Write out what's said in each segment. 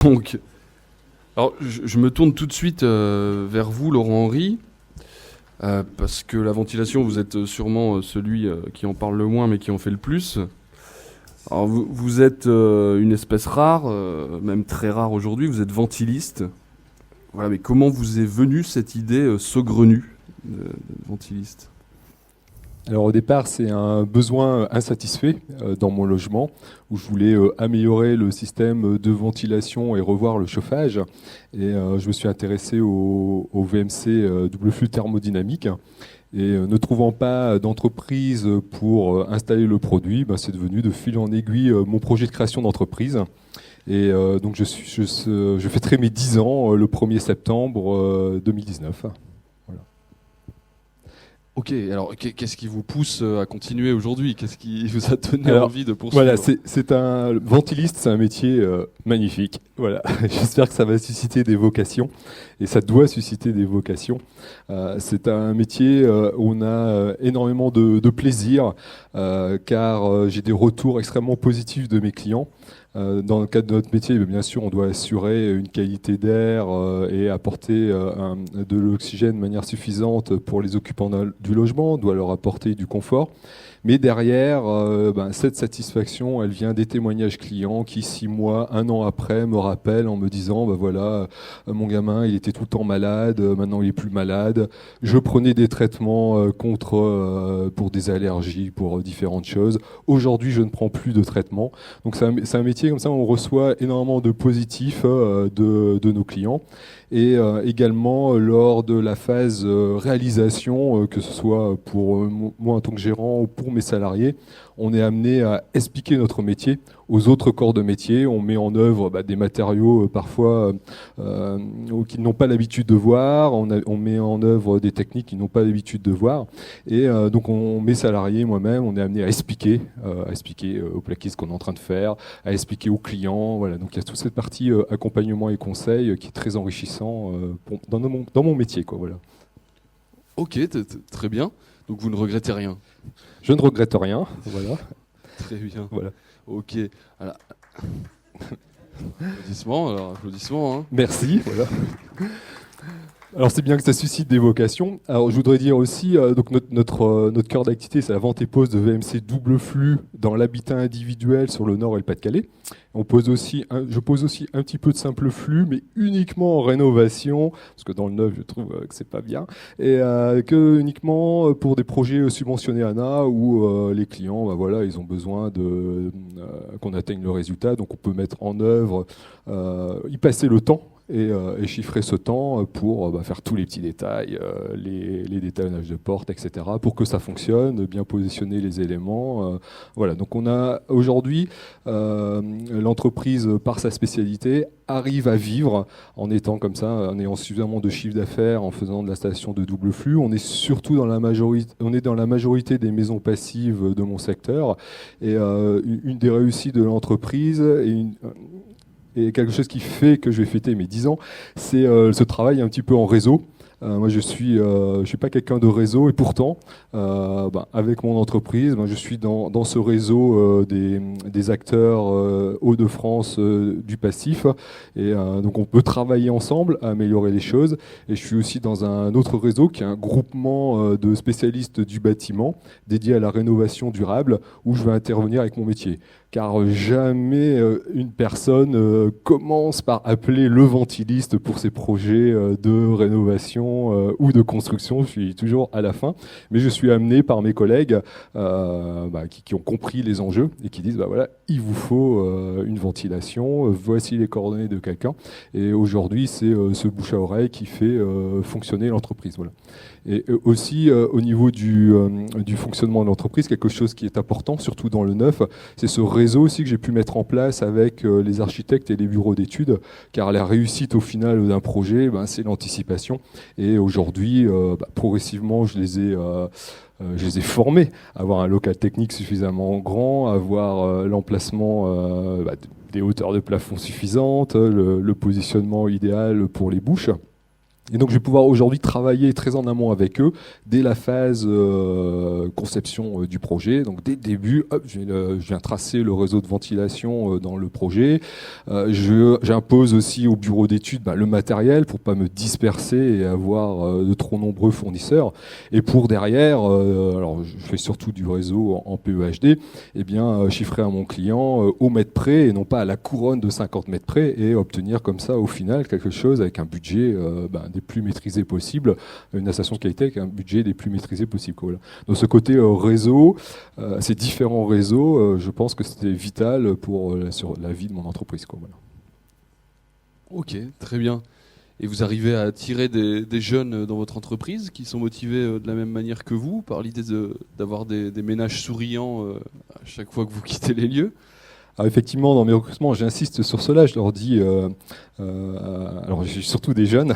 Donc, alors, je me tourne tout de suite vers vous, Laurent Henry, parce que la ventilation, vous êtes sûrement celui qui en parle le moins, mais qui en fait le plus. Alors, vous êtes une espèce rare, même très rare aujourd'hui, vous êtes ventiliste. Voilà, mais comment vous est venue cette idée saugrenue de ventiliste? Alors au départ, c'est un besoin insatisfait dans mon logement où je voulais améliorer le système de ventilation et revoir le chauffage. Et je me suis intéressé au VMC double flux thermodynamique. Et ne trouvant pas d'entreprise pour installer le produit, c'est devenu de fil en aiguille mon projet de création d'entreprise. Et donc je fêterai mes 10 ans le 1er septembre 2019. Voilà. Ok, alors qu'est-ce qui vous pousse à continuer aujourd'hui? Qu'est-ce qui vous a donné envie de poursuivre? Voilà, c'est un ventiliste, c'est un métier magnifique. Voilà, j'espère que ça va susciter des vocations et ça doit susciter des vocations. C'est un métier où on a énormément de plaisir car j'ai des retours extrêmement positifs de mes clients. Dans le cadre de notre métier, bien sûr, on doit assurer une qualité d'air et apporter de l'oxygène de manière suffisante pour les occupants du logement, on doit leur apporter du confort. Mais derrière, cette satisfaction, elle vient des témoignages clients qui, 6 mois, 1 an après, me rappellent en me disant, voilà, mon gamin, il était tout le temps malade, maintenant il est plus malade. Je prenais des traitements pour des allergies, pour différentes choses. Aujourd'hui, je ne prends plus de traitements. Donc c'est un métier comme ça, on reçoit énormément de positifs de nos clients. Et également lors de la phase réalisation, que ce soit pour moi en tant que gérant ou pour mes salariés, on est amené à expliquer notre métier aux autres corps de métier. On met en œuvre des matériaux parfois qu'ils n'ont pas l'habitude de voir, on met en œuvre des techniques qu'ils n'ont pas l'habitude de voir. Et donc mes salariés, moi-même, on est amené à expliquer aux plaquistes ce qu'on est en train de faire, à expliquer aux clients. Voilà. Donc il y a toute cette partie accompagnement et conseil qui est très enrichissant dans mon métier. Voilà. Ok, très bien. Donc vous ne regrettez rien? Je ne regrette rien. Voilà. Très bien. Voilà. Ok. Alors... applaudissements. Hein. Merci. Voilà. Alors c'est bien que ça suscite des vocations. Alors je voudrais dire aussi, donc notre cœur d'activité, c'est la vente et pose de VMC double flux dans l'habitat individuel sur le Nord et le Pas-de-Calais. Je pose aussi un petit peu de simple flux, mais uniquement en rénovation, parce que dans le neuf, je trouve que c'est pas bien, et que uniquement pour des projets subventionnés ANA où les clients, ils ont besoin qu'on atteigne le résultat, donc on peut mettre en œuvre, y passer le temps. Et chiffrer ce temps pour faire tous les petits détails, les détaillonnages de portes, etc., pour que ça fonctionne, bien positionner les éléments. Voilà, donc on a aujourd'hui, l'entreprise, par sa spécialité, arrive à vivre en étant comme ça, en ayant suffisamment de chiffre d'affaires, en faisant de l'installation de double flux. On est surtout dans la majorité des maisons passives de mon secteur. Et une des réussites de l'entreprise et quelque chose qui fait que je vais fêter mes 10 ans, c'est ce travail un petit peu en réseau. Moi, je suis pas quelqu'un de réseau et pourtant, avec mon entreprise, je suis dans ce réseau des acteurs Hauts-de-France du passif. Et donc, on peut travailler ensemble à améliorer les choses. Et je suis aussi dans un autre réseau qui est un groupement de spécialistes du bâtiment dédié à la rénovation durable où je vais intervenir avec mon métier. Car jamais une personne commence par appeler le ventiliste pour ses projets de rénovation ou de construction. Je suis toujours à la fin, mais je suis amené par mes collègues qui ont compris les enjeux et qui disent il vous faut une ventilation, voici les coordonnées de quelqu'un. Et aujourd'hui, c'est ce bouche à oreille qui fait fonctionner l'entreprise. Voilà. Et aussi, au niveau du fonctionnement de l'entreprise, quelque chose qui est important, surtout dans le neuf, c'est ce réseau aussi que j'ai pu mettre en place avec les architectes et les bureaux d'études, car la réussite au final d'un projet, c'est l'anticipation. Et aujourd'hui, progressivement, je les ai formés à avoir un local technique suffisamment grand, à avoir l'emplacement des hauteurs de plafond suffisantes, le positionnement idéal pour les bouches. Et donc je vais pouvoir aujourd'hui travailler très en amont avec eux dès la phase conception du projet. Donc dès le début, hop, je viens tracer le réseau de ventilation dans le projet. J'impose aussi au bureau d'études le matériel pour pas me disperser et avoir de trop nombreux fournisseurs. Et pour derrière, alors je fais surtout du réseau en PEHD, eh bien chiffrer à mon client au mètre près et non pas à la couronne de 50 mètres près et obtenir comme ça au final quelque chose avec un budget des plus maîtrisés possible, une association de qualité avec un budget des plus maîtrisés possible. Voilà. Donc ce côté réseau, ces différents réseaux, je pense que c'était vital sur la vie de mon entreprise. Voilà. Ok, très bien. Et vous arrivez à attirer des jeunes dans votre entreprise qui sont motivés de la même manière que vous, par l'idée d'avoir des ménages souriants à chaque fois que vous quittez les lieux? Alors effectivement, dans mes recrutements, j'insiste sur cela. Je leur dis, alors j'ai surtout des jeunes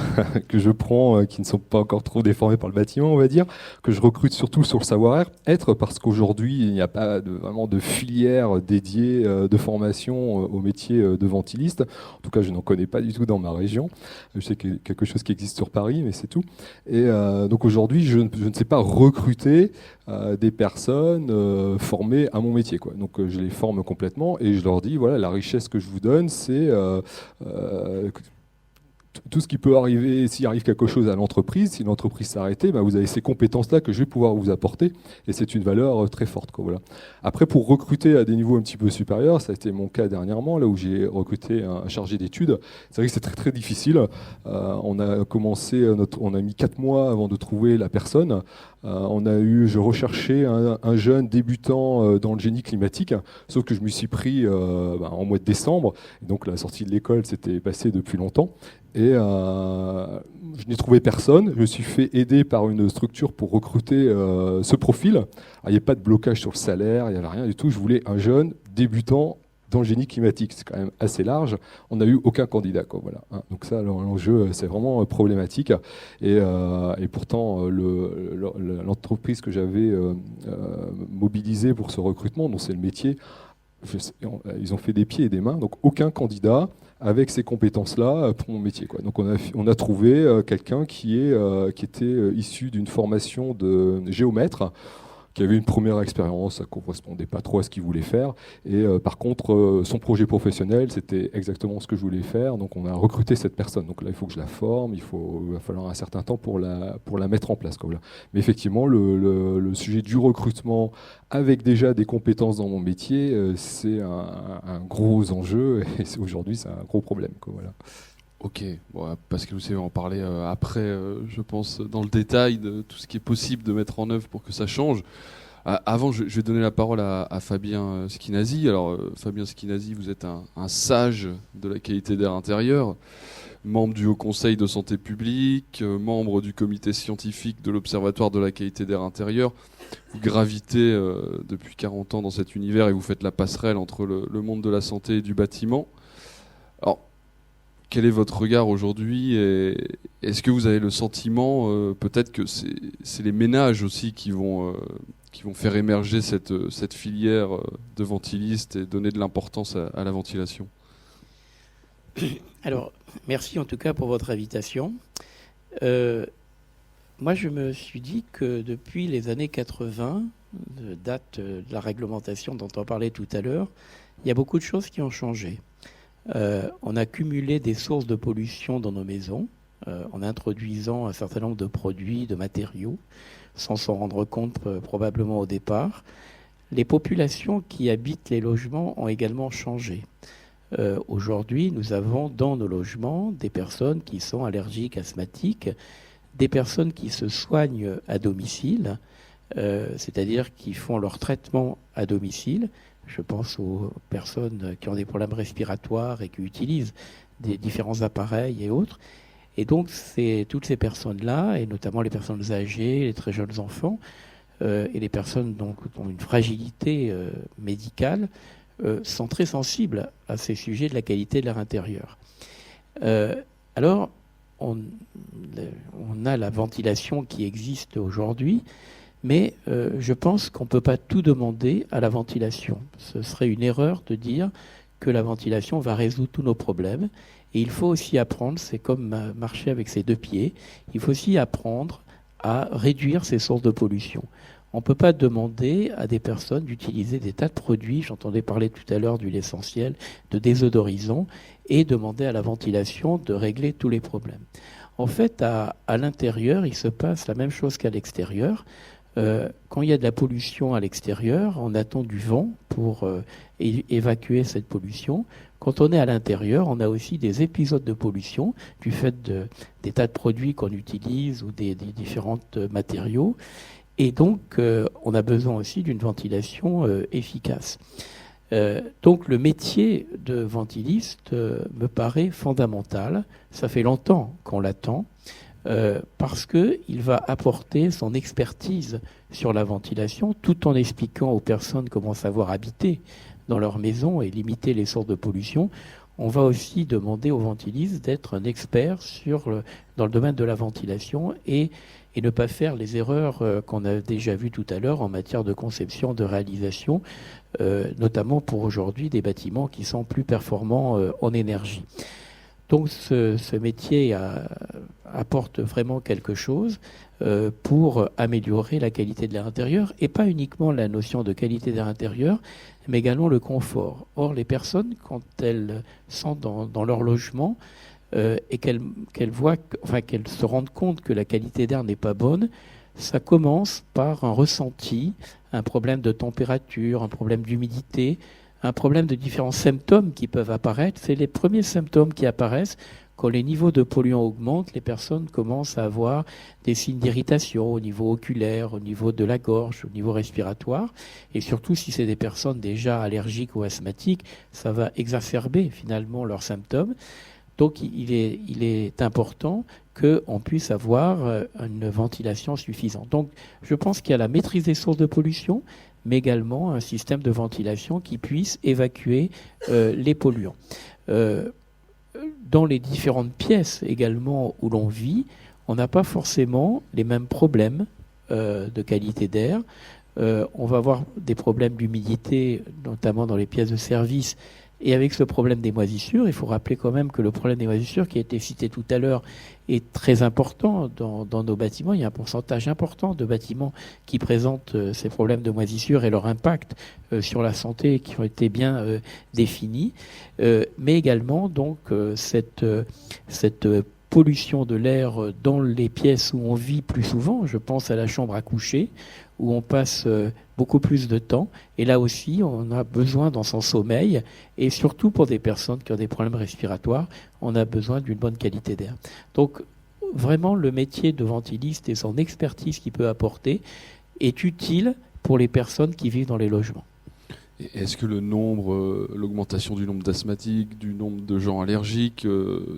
que je prends, qui ne sont pas encore trop déformés par le bâtiment, on va dire, que je recrute surtout sur le savoir-être, parce qu'aujourd'hui, il n'y a pas vraiment de filière dédiée de formation au métier de ventiliste. En tout cas, je n'en connais pas du tout dans ma région. Je sais qu'il y a quelque chose qui existe sur Paris, mais c'est tout. Et donc aujourd'hui, je ne sais pas recruter des personnes formées à mon métier, quoi. Donc je les forme complètement et je leur dis voilà, la richesse que je vous donne, c'est tout ce qui peut arriver, s'il arrive quelque chose à l'entreprise, si l'entreprise s'arrêtait, vous avez ces compétences-là que je vais pouvoir vous apporter, et c'est une valeur très forte, quoi, voilà. Après, pour recruter à des niveaux un petit peu supérieurs, ça a été mon cas dernièrement, là où j'ai recruté un chargé d'études. C'est vrai que c'est très très difficile. On a mis 4 mois avant de trouver la personne. Je recherchais un jeune débutant dans le génie climatique, sauf que je me suis pris en mois de décembre, et donc la sortie de l'école s'était passée depuis longtemps. Et je n'ai trouvé personne. Je me suis fait aider par une structure pour recruter ce profil. Alors, il n'y avait pas de blocage sur le salaire, il n'y avait rien du tout. Je voulais un jeune débutant dans le génie climatique. C'est quand même assez large. On n'a eu aucun candidat, quoi, voilà. Donc ça, l'enjeu, c'est vraiment problématique. Et pourtant, l'entreprise que j'avais mobilisée pour ce recrutement, dont c'est le métier, ils ont fait des pieds et des mains. Donc aucun candidat avec ces compétences-là pour mon métier, quoi. Donc on a trouvé quelqu'un qui était issu d'une formation de géomètre, qui avait une première expérience, ça ne correspondait pas trop à ce qu'il voulait faire. Et par contre, son projet professionnel, c'était exactement ce que je voulais faire. Donc on a recruté cette personne. Donc là, il faut que je la forme, il va falloir un certain temps pour la mettre en place, quoi, voilà. Mais effectivement, le sujet du recrutement avec déjà des compétences dans mon métier, c'est un gros enjeu. Et aujourd'hui, c'est un gros problème, quoi, voilà. Ok, bon, parce que vous savez en parler après, je pense, dans le détail de tout ce qui est possible de mettre en œuvre pour que ça change. Avant, je vais donner la parole à Fabien Schinazi. Alors, Fabien Schinazi, vous êtes un sage de la qualité d'air intérieur, membre du Haut Conseil de santé publique, membre du comité scientifique de l'Observatoire de la qualité d'air intérieur. Vous gravitez depuis 40 ans dans cet univers et vous faites la passerelle entre le monde de la santé et du bâtiment. Alors, quel est votre regard aujourd'hui et est-ce que vous avez le sentiment peut-être que c'est les ménages aussi qui vont faire émerger cette filière de ventilistes et donner de l'importance à la ventilation? Alors, merci en tout cas pour votre invitation. Moi, je me suis dit que depuis les années 80, date de la réglementation dont on parlait tout à l'heure, il y a beaucoup de choses qui ont changé. On a cumulé des sources de pollution dans nos maisons en introduisant un certain nombre de produits, de matériaux, sans s'en rendre compte probablement au départ. Les populations qui habitent les logements ont également changé. Aujourd'hui, nous avons dans nos logements des personnes qui sont allergiques, asthmatiques, des personnes qui se soignent à domicile, c'est-à-dire qui font leur traitement à domicile. Je pense aux personnes qui ont des problèmes respiratoires et qui utilisent des différents appareils et autres. Et donc, toutes ces personnes-là, et notamment les personnes âgées, les très jeunes enfants, et les personnes donc, qui ont une fragilité médicale, sont très sensibles à ces sujets de la qualité de l'air intérieur. Alors, on a la ventilation qui existe aujourd'hui, mais je pense qu'on ne peut pas tout demander à la ventilation. Ce serait une erreur de dire que la ventilation va résoudre tous nos problèmes. Et il faut aussi apprendre, c'est comme marcher avec ses deux pieds, il faut aussi apprendre à réduire ces sources de pollution. On ne peut pas demander à des personnes d'utiliser des tas de produits, j'entendais parler tout à l'heure d'huile essentielle, de désodorisants, et demander à la ventilation de régler tous les problèmes. En fait, à l'intérieur, il se passe la même chose qu'à l'extérieur. Quand il y a de la pollution à l'extérieur, on attend du vent pour évacuer cette pollution. Quand on est à l'intérieur, on a aussi des épisodes de pollution du fait des tas de produits qu'on utilise ou des différents matériaux. Et donc, on a besoin aussi d'une ventilation efficace. Donc, le métier de ventiliste me paraît fondamental. Ça fait longtemps qu'on l'attend. Parce qu'il va apporter son expertise sur la ventilation tout en expliquant aux personnes comment savoir habiter dans leur maison et limiter les sources de pollution. On va aussi demander aux ventilistes d'être un expert dans le domaine de la ventilation et ne pas faire les erreurs qu'on a déjà vues tout à l'heure en matière de conception, de réalisation, notamment pour aujourd'hui des bâtiments qui sont plus performants en énergie. Donc ce métier apporte vraiment quelque chose pour améliorer la qualité de l'air intérieur, et pas uniquement la notion de qualité d'air intérieur, mais également le confort. Or, les personnes, quand elles sont dans leur logement et qu'elles se rendent compte que la qualité d'air n'est pas bonne, ça commence par un ressenti, un problème de température, un problème d'humidité, un problème de différents symptômes qui peuvent apparaître. C'est les premiers symptômes qui apparaissent quand les niveaux de polluants augmentent. Les personnes commencent à avoir des signes d'irritation au niveau oculaire, au niveau de la gorge, au niveau respiratoire. Et surtout, si c'est des personnes déjà allergiques ou asthmatiques, ça va exacerber finalement leurs symptômes. Donc il est important qu'on puisse avoir une ventilation suffisante. Donc je pense qu'il y a la maîtrise des sources de pollution, mais également un système de ventilation qui puisse évacuer les polluants. Dans les différentes pièces également où l'on vit, on n'a pas forcément les mêmes problèmes de qualité d'air. On va avoir des problèmes d'humidité, notamment dans les pièces de service. Et avec ce problème des moisissures, il faut rappeler quand même que le problème des moisissures, qui a été cité tout à l'heure, est très important dans nos bâtiments. Il y a un pourcentage important de bâtiments qui présentent ces problèmes de moisissures et leur impact sur la santé qui ont été bien définis. Mais également, donc, cette pollution de l'air dans les pièces où on vit plus souvent. Je pense à la chambre à coucher, où on passe beaucoup plus de temps. Et là aussi, on a besoin dans son sommeil, et surtout pour des personnes qui ont des problèmes respiratoires, on a besoin d'une bonne qualité d'air. Donc, vraiment, le métier de ventiliste et son expertise qu'il peut apporter est utile pour les personnes qui vivent dans les logements. Est-ce que l'augmentation du nombre d'asthmatiques, du nombre de gens allergiques,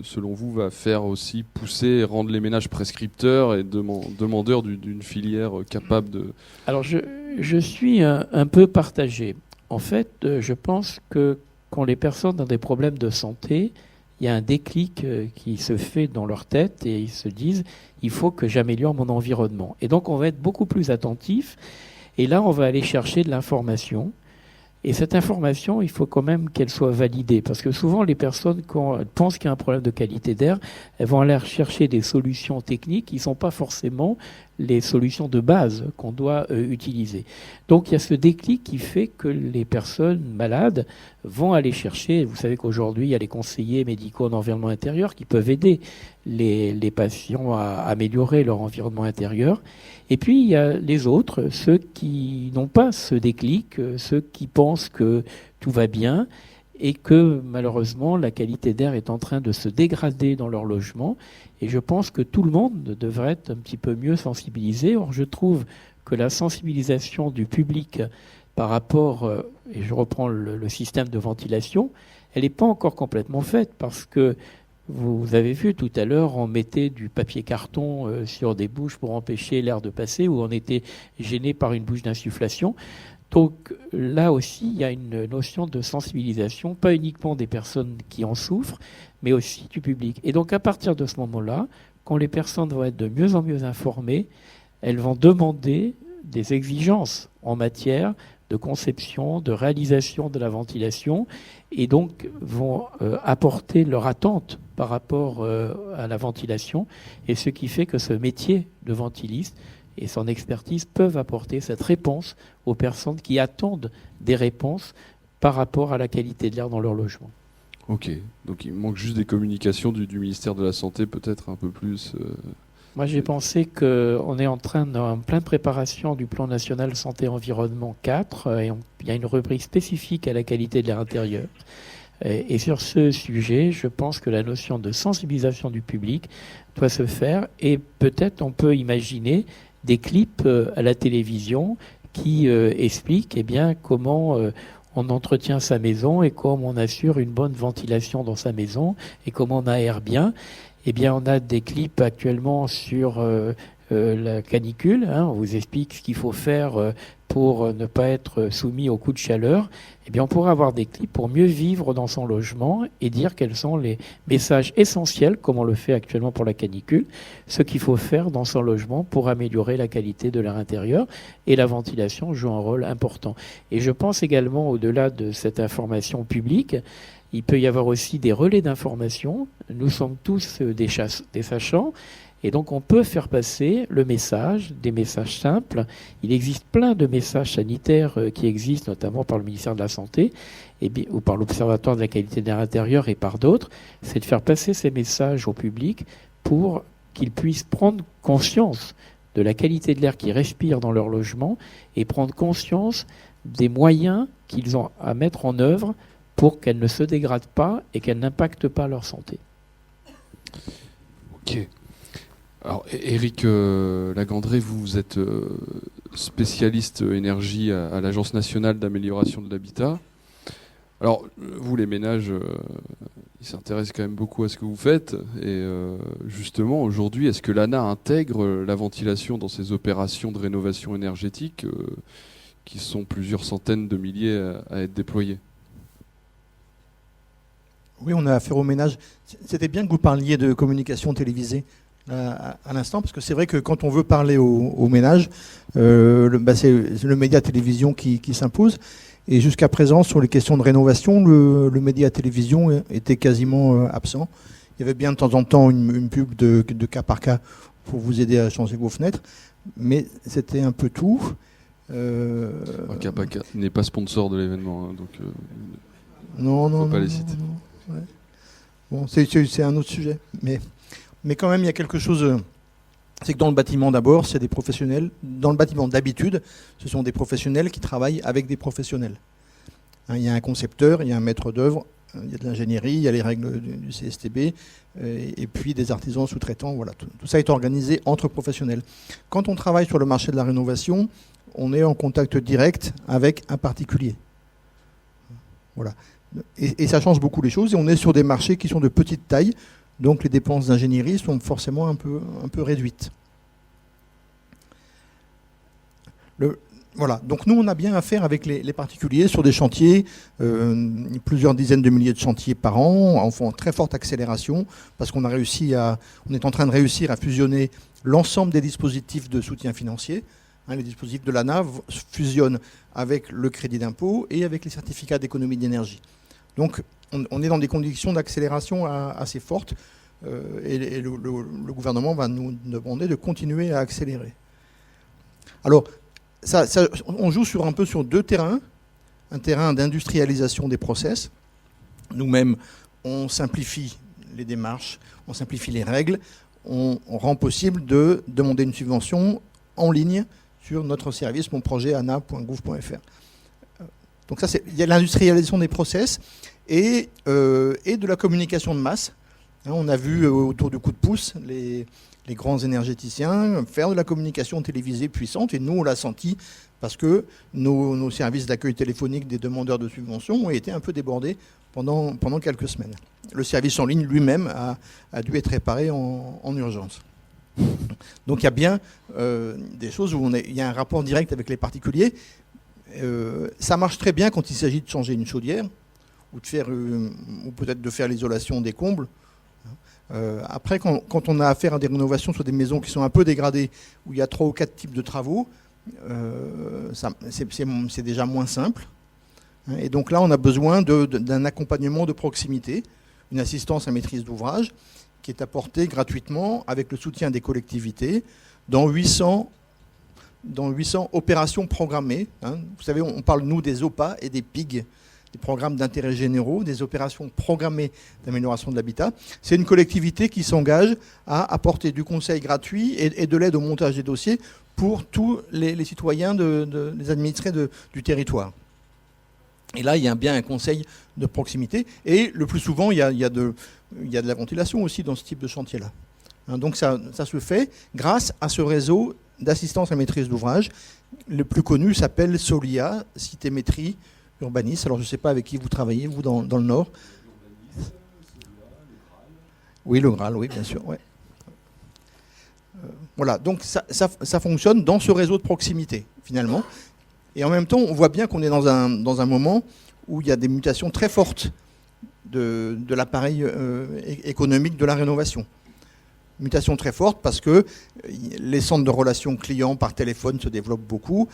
selon vous, va faire aussi pousser et rendre les ménages prescripteurs et demandeurs d'une filière capable de... Alors, je suis un peu partagé. En fait, je pense que quand les personnes ont des problèmes de santé, il y a un déclic qui se fait dans leur tête et ils se disent « il faut que j'améliore mon environnement ». Et donc, on va être beaucoup plus attentif. Et là, on va aller chercher de l'information. Et cette information, il faut quand même qu'elle soit validée. Parce que souvent, les personnes, quand elles pensent qu'il y a un problème de qualité d'air, elles vont aller chercher des solutions techniques qui ne sont pas forcément les solutions de base qu'on doit utiliser. Donc il y a ce déclic qui fait que les personnes malades vont aller chercher, vous savez qu'aujourd'hui il y a les conseillers médicaux en environnement intérieur qui peuvent aider les patients à améliorer leur environnement intérieur. Et puis il y a les autres, ceux qui n'ont pas ce déclic, ceux qui pensent que tout va bien et que malheureusement la qualité d'air est en train de se dégrader dans leur logement. Et je pense que tout le monde devrait être un petit peu mieux sensibilisé. Or, je trouve que la sensibilisation du public par rapport, et je reprends le système de ventilation, elle n'est pas encore complètement faite parce que vous avez vu tout à l'heure, on mettait du papier carton sur des bouches pour empêcher l'air de passer, ou on était gêné par une bouche d'insufflation. Donc là aussi, il y a une notion de sensibilisation, pas uniquement des personnes qui en souffrent, mais aussi du public. Et donc à partir de ce moment-là, quand les personnes vont être de mieux en mieux informées, elles vont demander des exigences en matière de conception, de réalisation de la ventilation, et donc vont apporter leur attente par rapport à la ventilation, et ce qui fait que ce métier de ventiliste et son expertise peuvent apporter cette réponse aux personnes qui attendent des réponses par rapport à la qualité de l'air dans leur logement. Ok, donc il manque juste des communications du ministère de la Santé, peut-être un peu plus. Moi, j'ai pensé qu'on est en pleine préparation du plan national santé-environnement 4, et il y a une rubrique spécifique à la qualité de l'air intérieur. Et sur ce sujet, je pense que la notion de sensibilisation du public doit se faire, et peut-être on peut imaginer des clips à la télévision qui expliquent comment on entretient sa maison et comment on assure une bonne ventilation dans sa maison et comment on aère bien. On a des clips actuellement sur la canicule. On vous explique ce qu'il faut faire pour ne pas être soumis aux coups de chaleur. On pourra avoir des clips pour mieux vivre dans son logement et dire quels sont les messages essentiels, comme on le fait actuellement pour la canicule, ce qu'il faut faire dans son logement pour améliorer la qualité de l'air intérieur. Et la ventilation joue un rôle important. Et je pense également, au-delà de cette information publique, il peut y avoir aussi des relais d'information. Nous sommes tous des sachants. Et donc, on peut faire passer le message, des messages simples. Il existe plein de messages sanitaires qui existent, notamment par le ministère de la Santé, ou par l'Observatoire de la qualité de l'air intérieur et par d'autres. C'est de faire passer ces messages au public pour qu'ils puissent prendre conscience de la qualité de l'air qu'ils respirent dans leur logement et prendre conscience des moyens qu'ils ont à mettre en œuvre pour qu'elle ne se dégrade pas et qu'elle n'impacte pas leur santé. Ok. Alors, Éric Lagandré, vous êtes spécialiste énergie à l'Agence nationale d'amélioration de l'habitat. Alors, vous, les ménages, ils s'intéressent quand même beaucoup à ce que vous faites. Et justement, aujourd'hui, est-ce que l'ANA intègre la ventilation dans ses opérations de rénovation énergétique, qui sont plusieurs centaines de milliers à être déployées ? Oui, on a affaire aux ménages. C'était bien que vous parliez de communication télévisée à l'instant, parce que c'est vrai que quand on veut parler aux ménages, c'est le média télévision qui s'impose. Et jusqu'à présent, sur les questions de rénovation, le média télévision était quasiment absent. Il y avait bien de temps en temps une pub de cas par cas pour vous aider à changer vos fenêtres, mais c'était un peu tout. Cas par cas n'est pas sponsor de l'événement, donc non, faut pas les citer. Non. Ouais. Bon, c'est un autre sujet, mais quand même, il y a quelque chose. C'est que dans le bâtiment, d'abord, c'est des professionnels. Dans le bâtiment, d'habitude, ce sont des professionnels qui travaillent avec des professionnels. Il y a un concepteur, il y a un maître d'œuvre, il y a de l'ingénierie, il y a les règles du CSTB, et puis des artisans sous-traitants. Voilà, tout ça est organisé entre professionnels. Quand on travaille sur le marché de la rénovation, on est en contact direct avec un particulier. Voilà. Et ça change beaucoup les choses. Et on est sur des marchés qui sont de petite taille. Donc les dépenses d'ingénierie sont forcément un peu réduites. Voilà. Donc nous, on a bien affaire avec les particuliers sur des chantiers, plusieurs dizaines de milliers de chantiers par an, en très forte accélération, parce qu'on est en train de réussir à fusionner l'ensemble des dispositifs de soutien financier. Les dispositifs de l'ANA fusionnent avec le crédit d'impôt et avec les certificats d'économie d'énergie. Donc on est dans des conditions d'accélération assez fortes et le gouvernement va nous demander de continuer à accélérer. Alors, on joue un peu sur deux terrains. Un terrain d'industrialisation des process. Nous-mêmes, on simplifie les démarches, on simplifie les règles, on rend possible de demander une subvention en ligne sur notre service monprojetana.gouv.fr. Donc ça, il y a l'industrialisation des process et de la communication de masse. On a vu autour du coup de pouce les grands énergéticiens faire de la communication télévisée puissante, et nous on l'a senti parce que nos services d'accueil téléphonique des demandeurs de subventions ont été un peu débordés pendant quelques semaines. Le service en ligne lui-même a dû être réparé en urgence. Donc il y a bien des choses où il y a un rapport direct avec les particuliers. Ça marche très bien quand il s'agit de changer une chaudière ou peut-être de faire l'isolation des combles. Après, quand on a affaire à des rénovations sur des maisons qui sont un peu dégradées, où il y a 3 ou 4 types de travaux, c'est déjà moins simple. Et donc là, on a besoin d'un accompagnement de proximité, une assistance à maîtrise d'ouvrage qui est apportée gratuitement avec le soutien des collectivités dans 800 opérations programmées. Vous savez, on parle, nous, des OPA et des PIG, des programmes d'intérêt généraux, des opérations programmées d'amélioration de l'habitat. C'est une collectivité qui s'engage à apporter du conseil gratuit et de l'aide au montage des dossiers pour tous les citoyens, les administrés du territoire. Et là, il y a bien un conseil de proximité. Et le plus souvent, il y a de la ventilation aussi dans ce type de chantier-là. Donc ça se fait grâce à ce réseau d'assistance à maîtrise d'ouvrage. Le plus connu s'appelle SOLIA, Citémétrie Urbanisme. Alors je ne sais pas avec qui vous travaillez, vous, dans le Nord. Oui, le Graal, oui, bien sûr. Ouais. Voilà, donc ça fonctionne dans ce réseau de proximité, finalement. Et en même temps, on voit bien qu'on est dans un moment où il y a des mutations très fortes de l'appareil économique de la rénovation. Mutation très forte parce que les centres de relations clients par téléphone se développent beaucoup.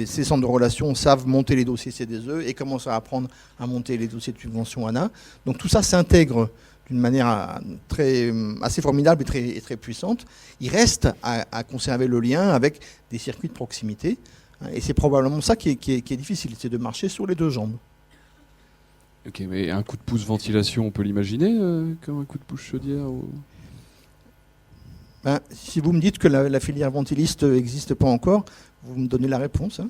Ces centres de relations savent monter les dossiers CDE et commencent à apprendre à monter les dossiers de subvention ANA. Donc tout ça s'intègre d'une manière assez formidable et très puissante. Il reste à conserver le lien avec des circuits de proximité. Et c'est probablement ça qui est difficile, c'est de marcher sur les deux jambes. Ok, mais un coup de pouce ventilation, on peut l'imaginer comme un coup de pouce chaudière ou... Si vous me dites que la filière ventiliste n'existe pas encore, vous me donnez la réponse.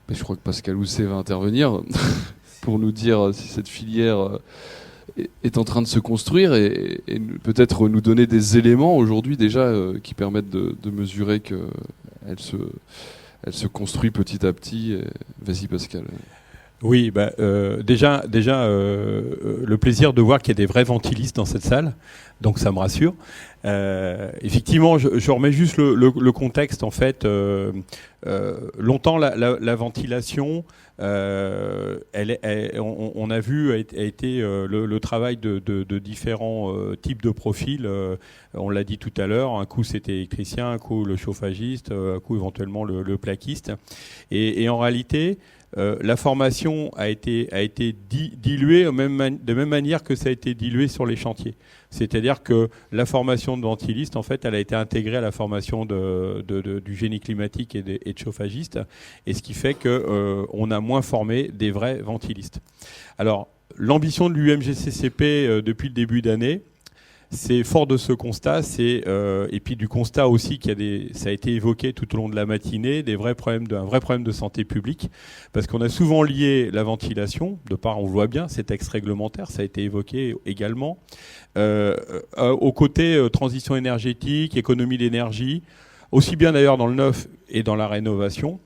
Mais je crois que Pascal Housset va intervenir pour nous dire si cette filière est en train de se construire et peut-être nous donner des éléments aujourd'hui déjà qui permettent de mesurer qu'elle se construit petit à petit. Vas-y Pascal. Oui, déjà le plaisir de voir qu'il y a des vrais ventilistes dans cette salle, donc ça me rassure. Effectivement, je remets juste le contexte. En fait, longtemps la ventilation, on a vu a été le travail de différents types de profils. On l'a dit tout à l'heure. Un coup c'était électricien, un coup le chauffagiste, un coup éventuellement le plaquiste. Et en réalité, la formation a été diluée de même manière que ça a été dilué sur les chantiers. C'est-à-dire que la formation de ventiliste, en fait, elle a été intégrée à la formation du génie climatique et de chauffagiste, et ce qui fait qu'on a moins formé des vrais ventilistes. Alors, l'ambition de l'UMGCCP depuis le début d'année, c'est fort de ce constat, et puis du constat aussi ça a été évoqué tout au long de la matinée, un vrai problème de santé publique, parce qu'on a souvent lié la ventilation, de part, on le voit bien, ces textes réglementaires, ça a été évoqué également, au côté transition énergétique, économie d'énergie, aussi bien d'ailleurs dans le neuf et dans la rénovation,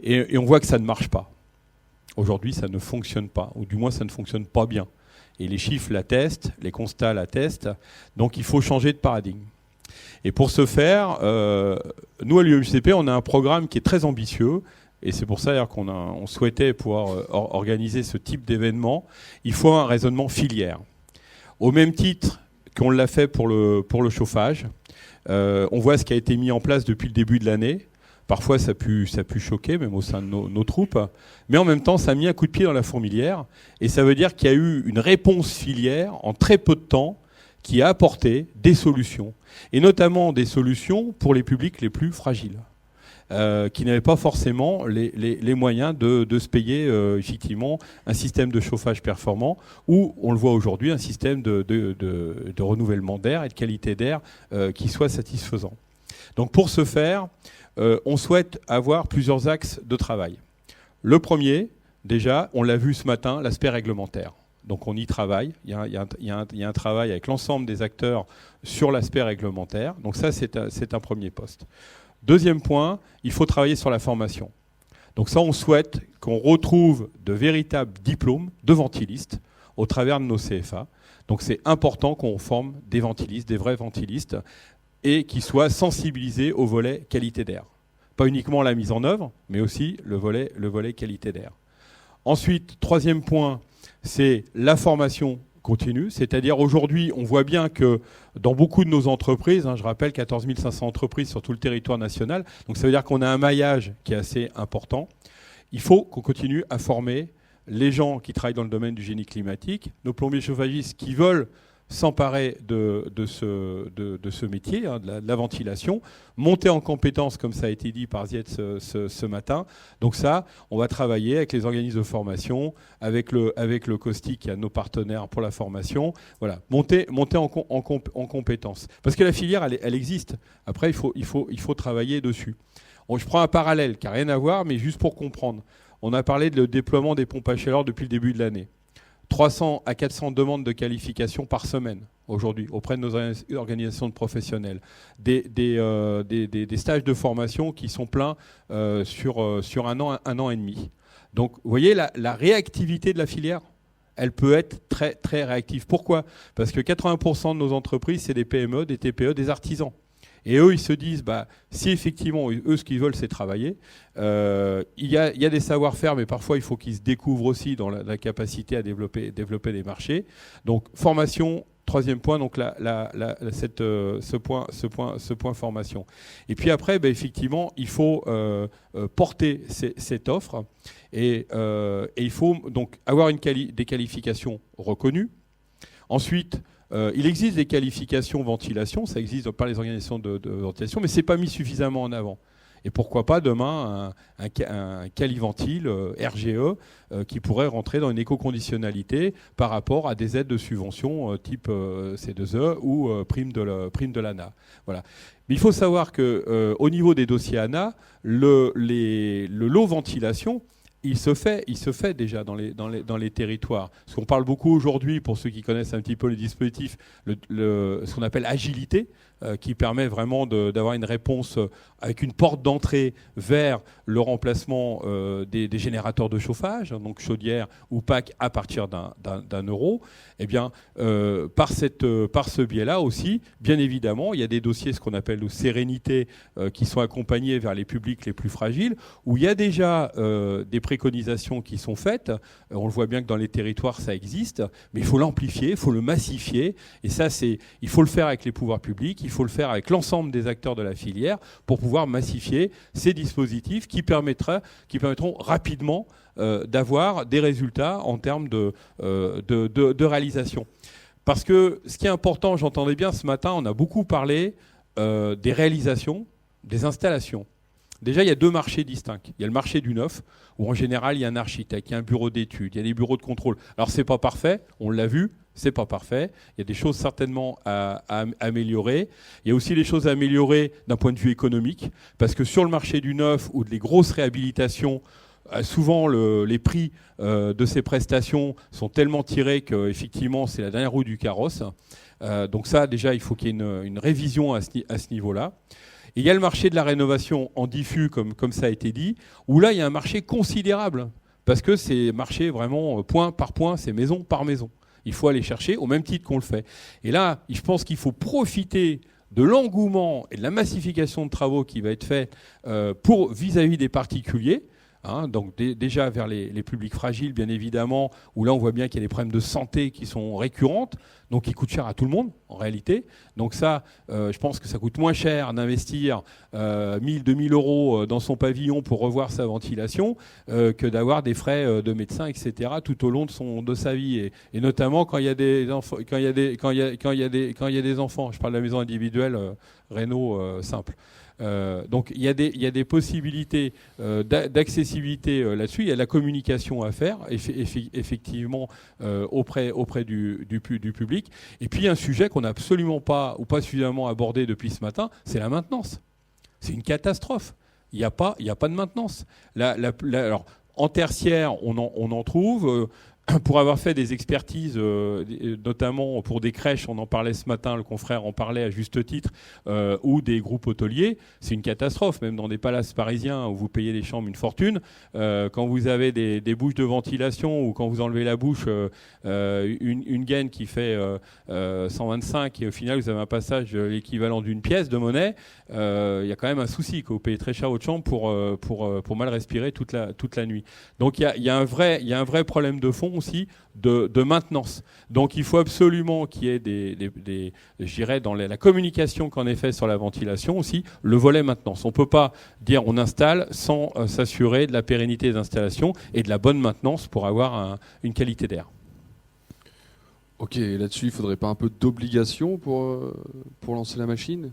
et on voit que ça ne marche pas. Aujourd'hui, ça ne fonctionne pas, ou du moins ça ne fonctionne pas bien. Et les chiffres l'attestent, les constats l'attestent, donc il faut changer de paradigme. Et pour ce faire, nous à l'UMGCP, on a un programme qui est très ambitieux, et c'est pour ça d'ailleurs qu'on souhaitait pouvoir organiser ce type d'événement. Il faut un raisonnement filière. Au même titre qu'on l'a fait pour le chauffage, on voit ce qui a été mis en place depuis le début de l'année. Parfois, ça a pu choquer, même au sein de nos troupes. Mais en même temps, ça a mis un coup de pied dans la fourmilière. Et ça veut dire qu'il y a eu une réponse filière en très peu de temps qui a apporté des solutions. Et notamment des solutions pour les publics les plus fragiles, qui n'avaient pas forcément les moyens de se payer effectivement un système de chauffage performant ou, on le voit aujourd'hui, un système de renouvellement d'air et de qualité d'air qui soit satisfaisant. Donc pour ce faire, on souhaite avoir plusieurs axes de travail. Le premier, déjà, on l'a vu ce matin, l'aspect réglementaire. Donc on y travaille, il y a un travail avec l'ensemble des acteurs sur l'aspect réglementaire. Donc ça, c'est un premier poste. Deuxième point, il faut travailler sur la formation. Donc ça, on souhaite qu'on retrouve de véritables diplômes de ventilistes au travers de nos CFA. Donc c'est important qu'on forme des ventilistes, des vrais ventilistes, et qui soient sensibilisés au volet qualité d'air. Pas uniquement la mise en œuvre, mais aussi le volet qualité d'air. Ensuite, troisième point, c'est la formation continue. C'est-à-dire aujourd'hui, on voit bien que dans beaucoup de nos entreprises, je rappelle 14 500 entreprises sur tout le territoire national, donc ça veut dire qu'on a un maillage qui est assez important. Il faut qu'on continue à former les gens qui travaillent dans le domaine du génie climatique, nos plombiers chauffagistes qui veulent s'emparer de ce métier, de la ventilation, monter en compétences, comme ça a été dit par Ziet ce matin. Donc ça, on va travailler avec les organismes de formation, avec le COSTI qui a nos partenaires pour la formation. Voilà, monter en compétences. Parce que la filière, elle existe. Après, il faut travailler dessus. Bon, je prends un parallèle qui n'a rien à voir, mais juste pour comprendre. On a parlé de le déploiement des pompes à chaleur depuis le début de l'année. 300 à 400 demandes de qualification par semaine aujourd'hui auprès de nos organisations de professionnels. Des stages de formation qui sont pleins sur un an et demi. Donc vous voyez la réactivité de la filière, elle peut être très, très réactive. Pourquoi ? Parce que 80% de nos entreprises, c'est des PME, des TPE, des artisans. Et eux, ils se disent, si effectivement, eux, ce qu'ils veulent, c'est travailler, il y a des savoir-faire, mais parfois, il faut qu'ils se découvrent aussi dans la capacité à développer des marchés. Donc, formation, troisième point, donc ce point formation. Et puis après, effectivement, il faut porter cette offre et il faut donc avoir des qualifications reconnues. Ensuite, il existe des qualifications ventilation, ça existe par les organisations de ventilation, mais ce n'est pas mis suffisamment en avant. Et pourquoi pas demain un Qualiventil RGE qui pourrait rentrer dans une éco-conditionnalité par rapport à des aides de subvention type C2E ou prime de l'ANA. Voilà. Mais il faut savoir qu'au niveau des dossiers ANA, le lot ventilation, il se fait déjà dans les territoires. Parce qu'on parle beaucoup aujourd'hui, pour ceux qui connaissent un petit peu les dispositifs, ce qu'on appelle agilité, qui permet vraiment d'avoir une réponse avec une porte d'entrée vers le remplacement des générateurs de chauffage, donc chaudière ou PAC à partir d'un euro. Eh bien, par ce biais-là aussi, bien évidemment, il y a des dossiers, ce qu'on appelle de sérénité, qui sont accompagnés vers les publics les plus fragiles, où il y a déjà des préconisations qui sont faites. On le voit bien que dans les territoires, ça existe, mais il faut l'amplifier, il faut le massifier. Et ça, il faut le faire avec les pouvoirs publics, il faut le faire avec l'ensemble des acteurs de la filière pour pouvoir massifier ces dispositifs qui permettront rapidement d'avoir des résultats en termes de réalisation. Parce que ce qui est important, j'entendais bien ce matin, on a beaucoup parlé des réalisations, des installations. Déjà, il y a deux marchés distincts. Il y a le marché du neuf, où en général, il y a un architecte, il y a un bureau d'études, il y a des bureaux de contrôle. Alors, c'est pas parfait, on l'a vu, c'est pas parfait. Il y a des choses certainement à améliorer. Il y a aussi des choses à améliorer d'un point de vue économique, parce que sur le marché du neuf ou des grosses réhabilitations, souvent les prix de ces prestations sont tellement tirés qu'effectivement, c'est la dernière roue du carrosse. Donc ça, déjà, il faut qu'il y ait une révision à ce niveau-là. Et il y a le marché de la rénovation en diffus, comme ça a été dit, où là, il y a un marché considérable, parce que c'est marché vraiment point par point, c'est maison par maison. Il faut aller chercher au même titre qu'on le fait. Et là, je pense qu'il faut profiter de l'engouement et de la massification de travaux qui va être fait vis-à-vis des particuliers. Donc déjà vers les publics fragiles, bien évidemment, où là on voit bien qu'il y a des problèmes de santé qui sont récurrentes, donc qui coûtent cher à tout le monde en réalité. Donc ça, je pense que ça coûte moins cher d'investir 1000, 2000 euros dans son pavillon pour revoir sa ventilation que d'avoir des frais de médecin, etc. tout au long de sa vie, et notamment quand il y a des enfants, quand il y a des enfants. Je parle de la maison individuelle réno simple. Donc il y a des possibilités d'accessibilité là-dessus. Il y a de la communication à faire effectivement auprès du public. Et puis un sujet qu'on n'a absolument pas ou pas suffisamment abordé depuis ce matin, c'est la maintenance. C'est une catastrophe. Il n'y a pas de maintenance. Alors en tertiaire, on en trouve. Pour avoir fait des expertises, notamment pour des crèches, on en parlait ce matin, le confrère en parlait à juste titre, ou des groupes hôteliers, c'est une catastrophe, même dans des palaces parisiens où vous payez les chambres une fortune. Quand vous avez des bouches de ventilation ou quand vous enlevez la bouche, une gaine qui fait 125 et au final vous avez un passage l'équivalent d'une pièce de monnaie, il y a quand même un souci, que vous payez très cher votre chambre pour mal respirer toute la nuit. Donc il y a un vrai problème de fond aussi de maintenance. Donc il faut absolument qu'il y ait je dirais, dans la communication qu'on ait fait sur la ventilation aussi, le volet maintenance. On ne peut pas dire on installe sans s'assurer de la pérennité des installations et de la bonne maintenance pour avoir une qualité d'air. Ok, et là-dessus, il ne faudrait pas un peu d'obligation pour lancer la machine ?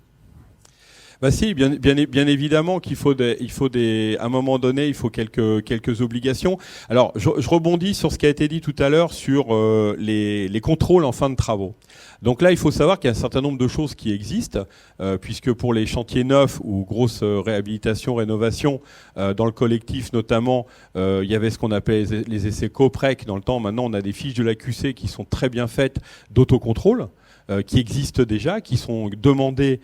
Bah si, bien évidemment qu'il faut à un moment donné, il faut quelques obligations. Alors, je rebondis sur ce qui a été dit tout à l'heure sur les contrôles en fin de travaux. Donc là, il faut savoir qu'il y a un certain nombre de choses qui existent, puisque pour les chantiers neufs ou grosses réhabilitations, rénovations, dans le collectif notamment, il y avait ce qu'on appelait les essais COPREC dans le temps. Maintenant, on a des fiches de l'AQC qui sont très bien faites d'autocontrôle, qui existent déjà, qui sont demandées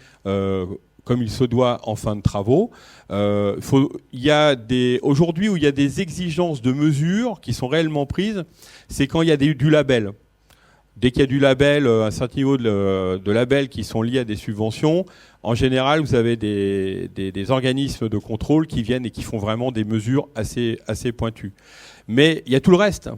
comme il se doit en fin de travaux. Aujourd'hui où il y a des exigences de mesure qui sont réellement prises, c'est quand il y a du label. Dès qu'il y a du label, un certain niveau de labels qui sont liés à des subventions, en général, vous avez des organismes de contrôle qui viennent et qui font vraiment des mesures assez pointues. Mais il y a tout le reste.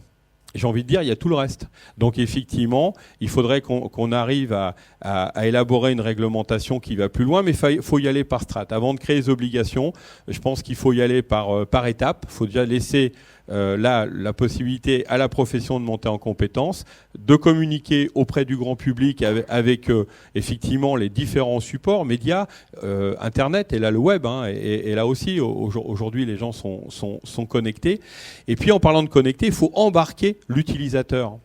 J'ai envie de dire, il y a tout le reste. Donc effectivement, il faudrait qu'on arrive à élaborer une réglementation qui va plus loin, mais il faut y aller par strate. Avant de créer les obligations, je pense qu'il faut y aller par étapes. Il faut déjà laisser la possibilité à la profession de monter en compétences, de communiquer auprès du grand public avec effectivement les différents supports, médias, Internet et là le web. Et là aussi, aujourd'hui, les gens sont connectés. Et puis en parlant de connecter, il faut embarquer l'utilisateur.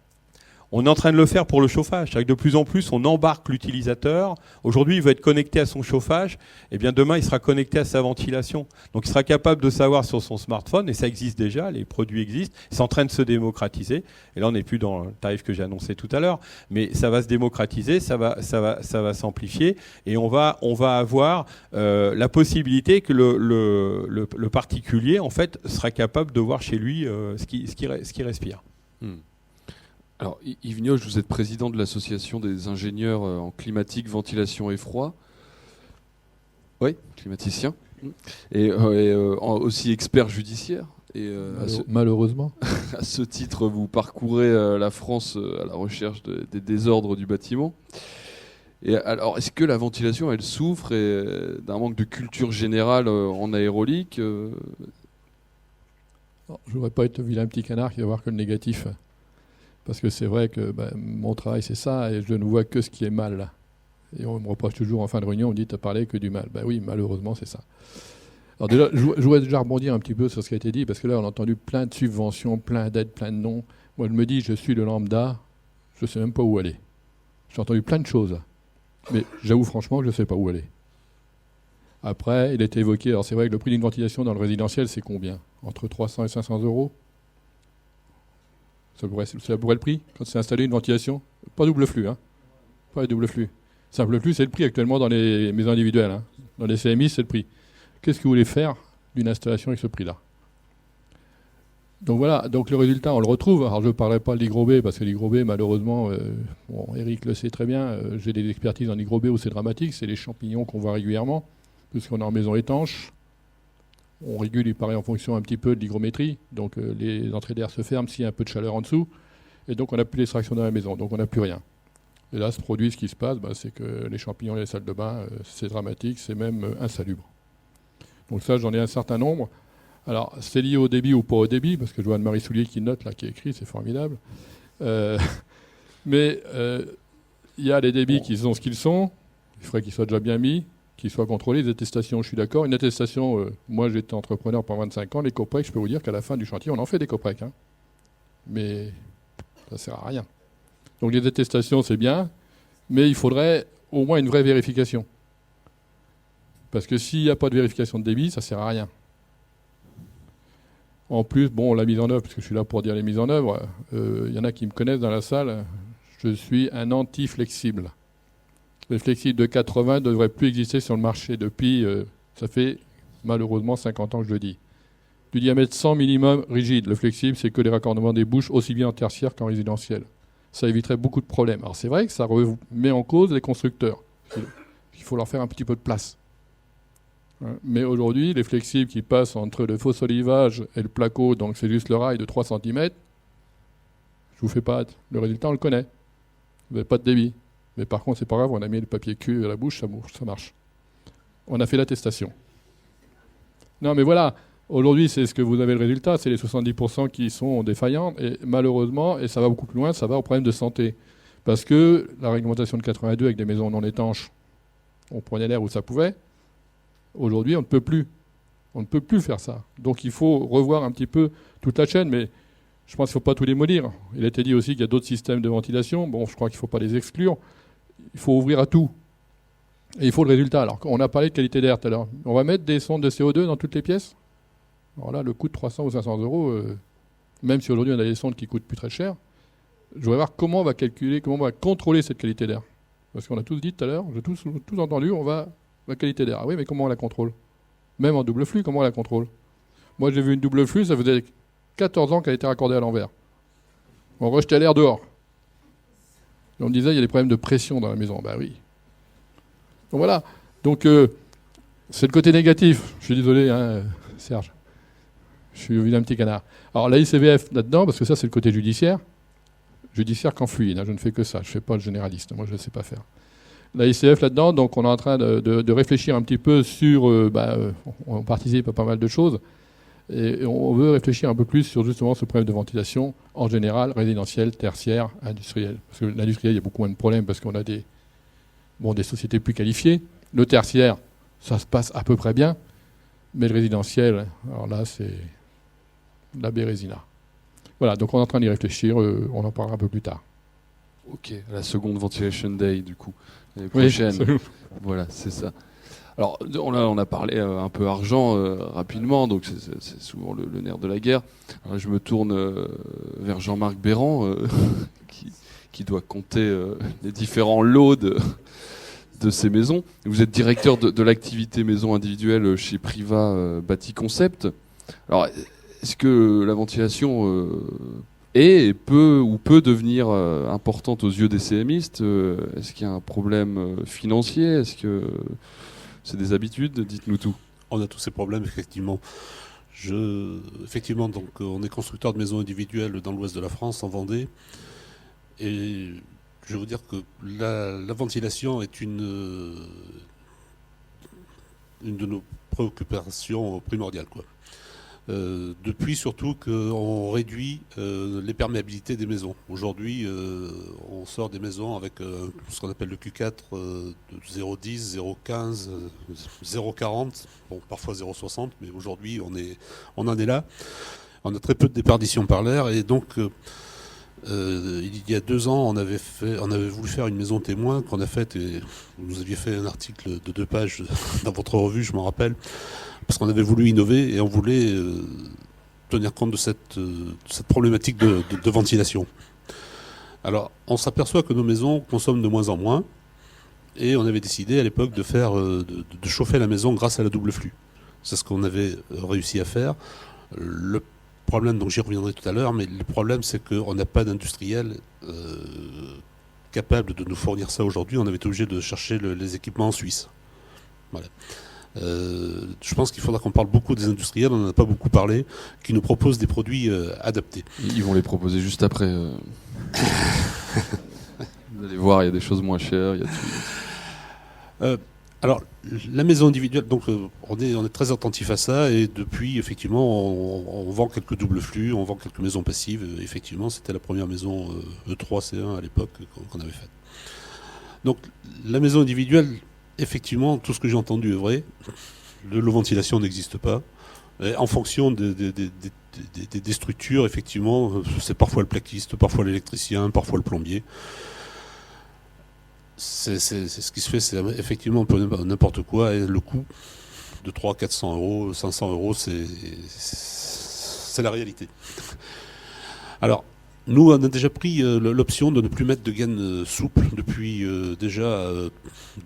On est en train de le faire pour le chauffage. C'est-à-dire que de plus en plus, on embarque l'utilisateur. Aujourd'hui, il va être connecté à son chauffage. Et bien demain, il sera connecté à sa ventilation. Donc, il sera capable de savoir sur son smartphone, et ça existe déjà, les produits existent. C'est en train de se démocratiser. Et là, on n'est plus dans le tarif que j'ai annoncé tout à l'heure. Mais ça va se démocratiser, ça va s'amplifier. Et on va avoir la possibilité que le particulier, en fait, sera capable de voir chez lui ce qui respire. Alors, Yves Nioche, vous êtes président de l'association des ingénieurs en climatique, ventilation et froid. Oui, climaticien. Et aussi expert judiciaire. Et, malheureusement. À ce titre, vous parcourez la France à la recherche des désordres du bâtiment. Et alors, est-ce que la ventilation, elle souffre d'un manque de culture générale en aérolique Je ne voudrais pas être le vilain petit canard qui va voir que le négatif. Parce que c'est vrai que mon travail, c'est ça, et je ne vois que ce qui est mal. Et on me reproche toujours en fin de réunion, on dit « tu n'as parlé que du mal ». Oui, malheureusement, c'est ça. Alors déjà, je voudrais déjà rebondir un petit peu sur ce qui a été dit, parce que là, on a entendu plein de subventions, plein d'aides, plein de noms. Moi, je me dis, je suis le lambda, je ne sais même pas où aller. J'ai entendu plein de choses, mais j'avoue franchement que je ne sais pas où aller. Après, il a été évoqué, alors c'est vrai que le prix d'une ventilation dans le résidentiel, c'est combien ? Entre 300 et 500 euros ? C'est à peu près le prix quand c'est installé une ventilation. Pas double flux, pas double flux. Simple flux, c'est le prix actuellement dans les maisons individuelles. Dans les CMI, c'est le prix. Qu'est-ce que vous voulez faire d'une installation avec ce prix-là ? Donc voilà, donc le résultat, on le retrouve. Alors je ne parlerai pas de l'hygrobé, parce que l'hygrobé, malheureusement, Eric le sait très bien, j'ai des expertises en hygrobé où c'est dramatique, c'est les champignons qu'on voit régulièrement, puisqu'on est en maison étanche. On régule, il paraît, en fonction un petit peu de l'hygrométrie. Donc les entrées d'air se ferment s'il y a un peu de chaleur en dessous. Et donc on n'a plus d'extraction dans la maison, donc on n'a plus rien. Et là, ce produit, ce qui se passe, c'est que les champignons dans les salles de bain, c'est dramatique, c'est même insalubre. Donc ça, j'en ai un certain nombre. Alors, c'est lié au débit ou pas au débit, parce que je vois Anne-Marie Soulier qui note, là, qui écrit, c'est formidable. Mais il y a les débits qui sont ce qu'ils sont. Il faudrait qu'ils soient déjà bien mis, qu'ils soient contrôlés. Les attestations, je suis d'accord. Une attestation, moi j'étais entrepreneur pendant 25 ans, les coprec, je peux vous dire qu'à la fin du chantier, on en fait des coprec. Mais ça ne sert à rien. Donc les attestations, c'est bien, mais il faudrait au moins une vraie vérification. Parce que s'il n'y a pas de vérification de débit, ça ne sert à rien. En plus, la mise en œuvre, parce que je suis là pour dire les mises en œuvre, y en a qui me connaissent dans la salle, je suis un anti-flexible. Le flexible de 80 ne devrait plus exister sur le marché depuis, ça fait malheureusement 50 ans que je le dis. Du diamètre 100 minimum rigide. Le flexible, c'est que les raccordements des bouches, aussi bien en tertiaire qu'en résidentiel. Ça éviterait beaucoup de problèmes. Alors c'est vrai que ça remet en cause les constructeurs. Il faut leur faire un petit peu de place. Mais aujourd'hui, les flexibles qui passent entre le faux solivage et le placo, donc c'est juste le rail de 3 cm, Je vous fais pas hâte. Le résultat, on le connaît. Vous n'avez pas de débit. Mais par contre, c'est pas grave, on a mis le papier cul à la bouche, ça marche. On a fait l'attestation. Non, mais voilà, aujourd'hui, c'est ce que vous avez le résultat, c'est les 70% qui sont défaillants, et malheureusement, et ça va beaucoup plus loin, ça va au problème de santé. Parce que la réglementation de 82 avec des maisons non étanches, on prenait l'air où ça pouvait. Aujourd'hui, on ne peut plus. On ne peut plus faire ça. Donc il faut revoir un petit peu toute la chaîne, mais je pense qu'il ne faut pas tout démolir. Il a été dit aussi qu'il y a d'autres systèmes de ventilation. Bon, je crois qu'il ne faut pas les exclure. Il faut ouvrir à tout. Et il faut le résultat. Alors, on a parlé de qualité d'air tout à l'heure. On va mettre des sondes de CO2 dans toutes les pièces. Alors là, le coût de 300 ou 500 euros, même si aujourd'hui on a des sondes qui coûtent plus très cher, je voudrais voir comment on va calculer, comment on va contrôler cette qualité d'air. Parce qu'on a tous dit tout à l'heure, j'ai tous entendu, on va la qualité d'air. Ah oui, mais comment on la contrôle? Même en double flux, comment on la contrôle? Moi, j'ai vu une double flux, ça faisait 14 ans qu'elle était raccordée à l'envers. On rejetait l'air dehors. Et on me disait, il y a des problèmes de pression dans la maison. Ben oui. Donc voilà. Donc, c'est le côté négatif. Je suis désolé, hein, Serge. Je suis vilain petit canard. Alors, la ICVF là-dedans, parce que ça, c'est le côté judiciaire. Judiciaire qu'en fluide, hein, je ne fais que ça. Je ne fais pas le généraliste. Moi, je ne sais pas faire. La ICF là-dedans, donc on est en train de réfléchir un petit peu sur... on participe à pas mal de choses. Et on veut réfléchir un peu plus sur justement ce problème de ventilation, en général, résidentiel, tertiaire, industriel. Parce que l'industriel, il y a beaucoup moins de problèmes parce qu'on a des sociétés plus qualifiées. Le tertiaire, ça se passe à peu près bien. Mais le résidentiel, alors là, c'est la Bérésina. Voilà, donc on est en train d'y réfléchir, on en parlera un peu plus tard. Ok, la seconde Ventilation Day, du coup, l'année prochaine. Oui, voilà, c'est ça. Alors, on a parlé un peu argent rapidement, donc c'est souvent le nerf de la guerre. Alors, je me tourne vers Jean-Marc Béran, qui doit compter les différents lots de ces maisons. Vous êtes directeur de l'activité maison individuelle chez Priva Bâti Concept. Alors, est-ce que la ventilation peut devenir importante aux yeux des CMistes? Est-ce qu'il y a un problème financier? Est-ce que c'est des habitudes? Dites-nous tout. On a tous ces problèmes, effectivement. Effectivement, donc, on est constructeur de maisons individuelles dans l'ouest de la France, en Vendée. Et je vais vous dire que la ventilation est une de nos préoccupations primordiales, quoi. Depuis surtout qu'on réduit les perméabilités des maisons. Aujourd'hui, on sort des maisons avec ce qu'on appelle le Q4 de 0,10, 0,15, 0,40, bon, parfois 0,60, mais aujourd'hui on en est là. On a très peu de déperdition par l'air et donc il y a 2 ans on avait voulu faire une maison témoin qu'on a faite et vous aviez fait un article de 2 pages dans votre revue, je m'en rappelle. Parce qu'on avait voulu innover et on voulait tenir compte de cette problématique de ventilation. Alors, on s'aperçoit que nos maisons consomment de moins en moins et on avait décidé à l'époque de chauffer la maison grâce à la double flux. C'est ce qu'on avait réussi à faire. Le problème, donc j'y reviendrai tout à l'heure, mais le problème c'est qu'on n'a pas d'industriel capable de nous fournir ça aujourd'hui. On avait été obligé de chercher les équipements en Suisse. Voilà. Je pense qu'il faudra qu'on parle beaucoup des industriels, on n'en a pas beaucoup parlé, qui nous proposent des produits adaptés. Ils vont les proposer juste après. Vous allez voir, il y a des choses moins chères. Il y a tout. Alors, la maison individuelle, donc on est très attentif à ça et depuis, effectivement, on vend quelques doubles flux, on vend quelques maisons passives. Effectivement, c'était la première maison E3C1 à l'époque qu'on avait faite. Donc, la maison individuelle, effectivement, tout ce que j'ai entendu est vrai. Le ventilation n'existe pas. Et en fonction des structures, effectivement, c'est parfois le plaquiste, parfois l'électricien, parfois le plombier. C'est ce qui se fait, c'est effectivement un peu n'importe quoi. Et le coût de 300, 400 euros, 500 euros, c'est la réalité. Alors, nous, on a déjà pris l'option de ne plus mettre de gaine souple depuis déjà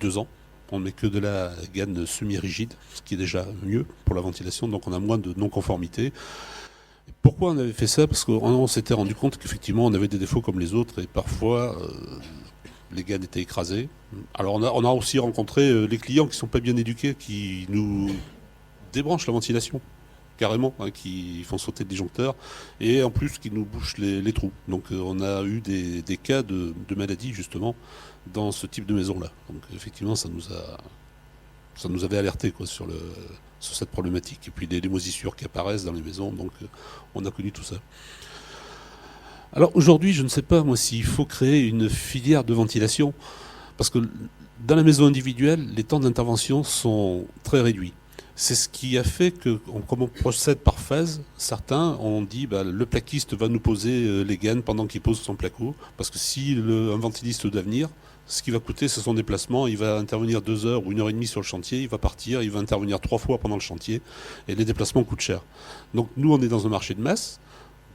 2 ans. On ne met que de la gaine semi-rigide, ce qui est déjà mieux pour la ventilation, donc on a moins de non-conformité. Pourquoi on avait fait ça? Parce qu'on s'était rendu compte qu'effectivement on avait des défauts comme les autres et parfois les gaines étaient écrasées. Alors on a aussi rencontré les clients qui ne sont pas bien éduqués, qui nous débranchent la ventilation carrément, hein, qui font sauter le disjoncteur, et en plus qui nous bouchent les trous. Donc on a eu des cas de maladies justement dans ce type de maison-là. Donc effectivement, ça nous avait alerté quoi, sur cette problématique. Et puis des moisissures qui apparaissent dans les maisons, donc on a connu tout ça. Alors aujourd'hui, je ne sais pas moi s'il faut créer une filière de ventilation, parce que dans la maison individuelle, les temps d'intervention sont très réduits. C'est ce qui a fait que, comme on procède par phase, certains ont dit le plaquiste va nous poser les gaines pendant qu'il pose son placo, parce que si un ventiliste doit venir, ce qui va coûter, c'est son déplacement. Il va intervenir 2 heures ou 1 heure et demie sur le chantier, il va partir, il va intervenir 3 fois pendant le chantier, et les déplacements coûtent cher. Donc nous, on est dans un marché de masse,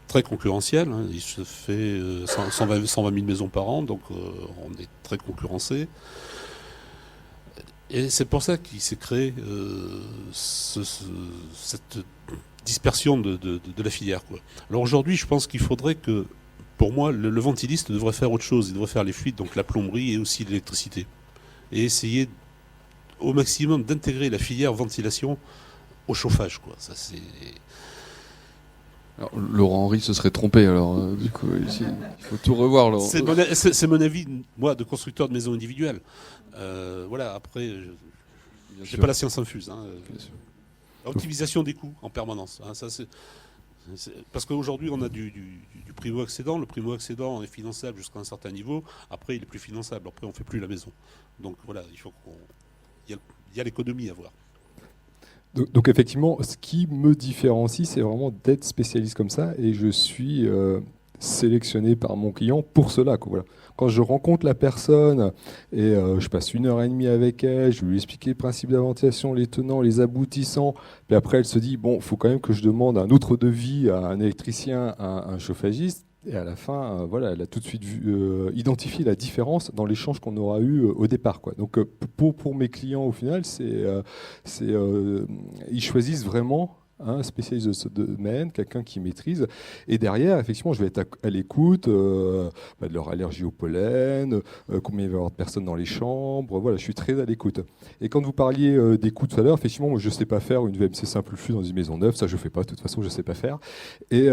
très concurrentiel, hein. Il se fait 120 000 maisons par an, donc on est très concurrencé. Et c'est pour ça qu'il s'est créé cette dispersion de la filière, quoi. Alors aujourd'hui, je pense qu'il faudrait que, pour moi, le ventiliste devrait faire autre chose. Il devrait faire les fluides, donc la plomberie et aussi l'électricité. Et essayer au maximum d'intégrer la filière ventilation au chauffage, quoi. Ça, c'est... Alors, Laurent Henry se serait trompé, alors du coup, ici, il faut tout revoir, Laurent. C'est mon avis, moi, de constructeur de maisons individuelles. Voilà, après, je n'ai pas la science infuse. Hein. Optimisation des coûts en permanence. Hein, ça, parce qu'aujourd'hui, on a du primo-accédant. Le primo-accédant est finançable jusqu'à un certain niveau. Après, il est plus finançable. Après, on ne fait plus la maison. Donc voilà, il y a l'économie à voir. Donc effectivement, ce qui me différencie, c'est vraiment d'être spécialiste comme ça, et je suis sélectionné par mon client pour cela, quoi, voilà. Quand je rencontre la personne et je passe 1 heure et demie avec elle, je lui explique les principes de la ventilation, les tenants, les aboutissants, puis après elle se dit, bon, il faut quand même que je demande un autre devis à un électricien, à un chauffagiste. Et à la fin, voilà, elle a tout de suite identifié la différence dans l'échange qu'on aura eu au départ, quoi. Donc pour mes clients, au final, ils choisissent vraiment un spécialiste de ce domaine, quelqu'un qui maîtrise. Et derrière, effectivement, je vais être à l'écoute de leur allergie au pollen, combien il va y avoir de personnes dans les chambres. Voilà, je suis très à l'écoute. Et quand vous parliez des coûts tout à l'heure, effectivement, moi, je ne sais pas faire une VMC simple flux dans une maison neuve. Ça, je ne fais pas. De toute façon, je ne sais pas faire. Et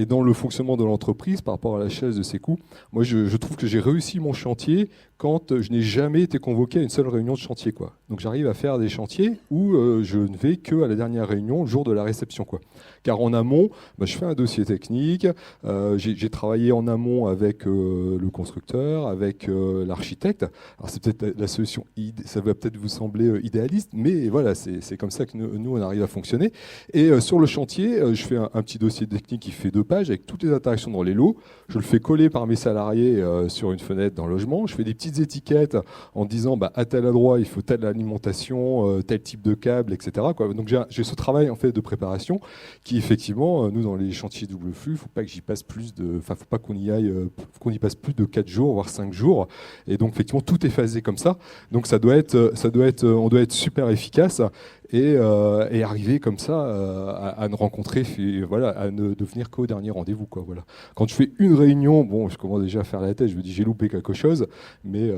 dans le fonctionnement de l'entreprise, par rapport à la chaise de ces coûts, moi, je trouve que j'ai réussi mon chantier quand je n'ai jamais été convoqué à une seule réunion de chantier, quoi. Donc j'arrive à faire des chantiers où je ne vais que à la dernière réunion, le jour de la réception, quoi. Car en amont, je fais un dossier technique, j'ai travaillé en amont avec le constructeur, avec l'architecte. Alors c'est peut-être la solution, ça va peut-être vous sembler idéaliste, mais voilà, c'est comme ça que nous on arrive à fonctionner. Et sur le chantier, je fais un petit dossier technique qui fait 2 pages avec toutes les interactions dans les lots. Je le fais coller par mes salariés sur une fenêtre dans le logement. Je fais des petites étiquettes en disant à tel endroit il faut telle alimentation, tel type de câble, etc., quoi. Donc j'ai ce travail en fait de préparation qui effectivement, nous dans les chantiers double flux, faut pas que j'y passe faut pas qu'on y passe plus de 4 jours voire 5 jours. Et donc effectivement tout est phasé comme ça. Donc on doit être super efficace. Et arriver comme ça à ne rencontrer, voilà, à ne venir qu'au dernier rendez-vous, quoi, voilà. Quand je fais une réunion, bon, je commence déjà à faire la tête, je me dis j'ai loupé quelque chose, mais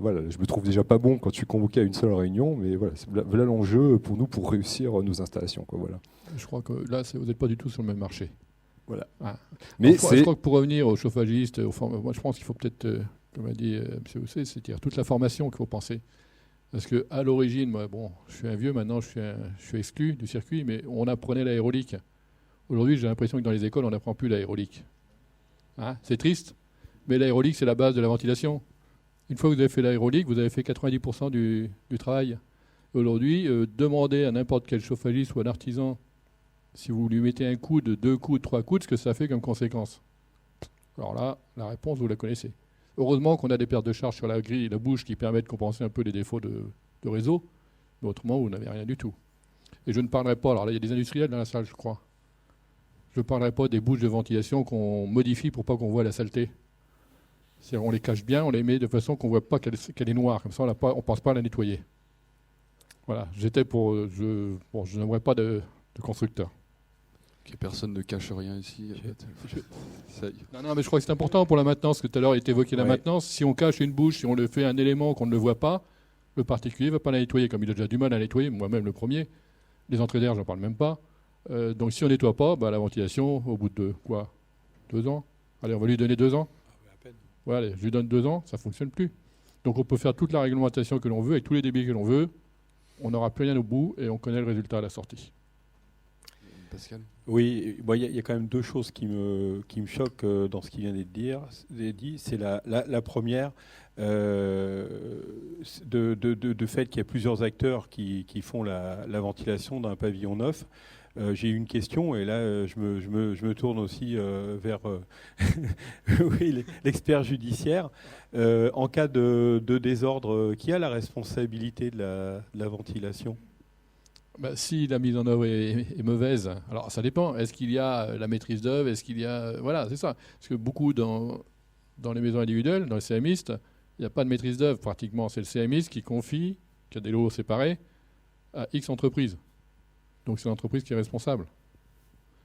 voilà, je me trouve déjà pas bon quand je suis convoqué à une seule réunion, mais voilà l'enjeu pour nous pour réussir nos installations, quoi, voilà. Je crois que là, vous n'êtes pas du tout sur le même marché. Voilà. Ah. Mais je crois que pour revenir aux chauffagistes, moi je pense qu'il faut peut-être, comme a dit M. Housset, c'est-à-dire toute la formation qu'il faut penser. Parce qu'à l'origine, moi, bon, je suis un vieux, maintenant je suis exclu du circuit, mais on apprenait l'aérolique. Aujourd'hui, j'ai l'impression que dans les écoles, on n'apprend plus l'aérolique. Hein, c'est triste, mais l'aérolique, c'est la base de la ventilation. Une fois que vous avez fait l'aérolique, vous avez fait 90% du travail. Aujourd'hui, demandez à n'importe quel chauffagiste ou un artisan, si vous lui mettez un coude, 2 coudes, 3 coudes, ce que ça fait comme conséquence. Alors là, la réponse, vous la connaissez. Heureusement qu'on a des pertes de charge sur la grille et la bouche qui permettent de compenser un peu les défauts de réseau, mais autrement, vous n'avez rien du tout. Et je ne parlerai pas, alors là, il y a des industriels dans la salle, je crois. Je ne parlerai pas des bouches de ventilation qu'on modifie pour pas qu'on voit la saleté. On les cache bien, on les met de façon qu'on ne voit pas qu'elle est noire, comme ça on ne pense pas à la nettoyer. Voilà, je n'aimerais pas de constructeur. Okay, personne ne cache rien ici. Non, mais je crois que c'est important pour la maintenance, que tout à l'heure il était évoqué la maintenance. Si on cache une bouche, si on le fait un élément qu'on ne le voit pas, le particulier ne va pas la nettoyer, comme il a déjà du mal à la nettoyer, moi-même le premier. Les entrées d'air, je n'en parle même pas. Donc si on nettoie pas, la ventilation, au bout de 2 ans. Allez, on va lui donner 2 ans. Ouais, allez, je lui donne 2 ans, ça ne fonctionne plus. Donc on peut faire toute la réglementation que l'on veut, avec tous les débits que l'on veut, on n'aura plus rien au bout et on connaît le résultat à la sortie. Pascal ? Oui, il y a quand même 2 choses qui me choquent dans ce qui vient d'être dit. C'est la première, de fait qu'il y a plusieurs acteurs qui font la ventilation d'un pavillon neuf. J'ai une question, et là je me tourne aussi vers oui, l'expert judiciaire. En cas de désordre, qui a la responsabilité de la ventilation ? Si la mise en œuvre est mauvaise, alors ça dépend. Est-ce qu'il y a la maîtrise d'œuvre ? Est-ce qu'il y a... Voilà, c'est ça. Parce que beaucoup dans les maisons individuelles, dans les CMistes, il n'y a pas de maîtrise d'œuvre pratiquement. C'est le CMiste qui confie, qui a des lots séparés, à X entreprises. Donc c'est l'entreprise qui est responsable.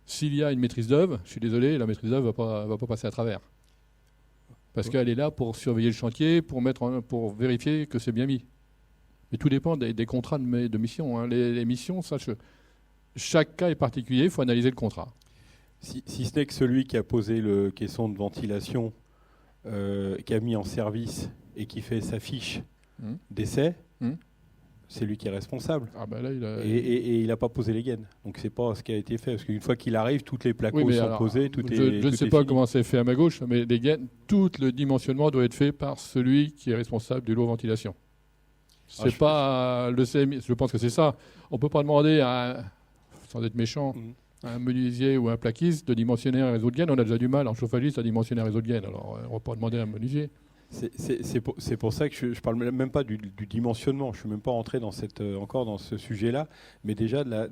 S'il y a une maîtrise d'œuvre, je suis désolé, la maîtrise d'œuvre va pas passer à travers. Parce qu'elle est là pour surveiller le chantier, pour vérifier que c'est bien mis. Mais tout dépend des contrats de mission. Hein. Les missions, chaque cas est particulier, il faut analyser le contrat. Si ce n'est que celui qui a posé le caisson de ventilation, qui a mis en service et qui fait sa fiche d'essai, c'est lui qui est responsable. Là, et il n'a pas posé les gaines. Donc c'est pas ce qui a été fait. Parce qu'une fois qu'il arrive, toutes les placos sont posées. Je ne sais pas comment c'est fait à ma gauche, mais les gaines, tout le dimensionnement doit être fait par celui qui est responsable du lot ventilation. C'est pas le CMI, je pense que c'est ça. On ne peut pas demander, sans être méchant, à un menuisier ou à un plaquiste de dimensionner un réseau de gaines. On a déjà du mal en chauffagiste à dimensionner un réseau de gaines. Alors on ne va pas demander à un menuisier. C'est pour ça que je ne parle même pas du dimensionnement. Je ne suis même pas rentré encore dans ce sujet-là, mais déjà de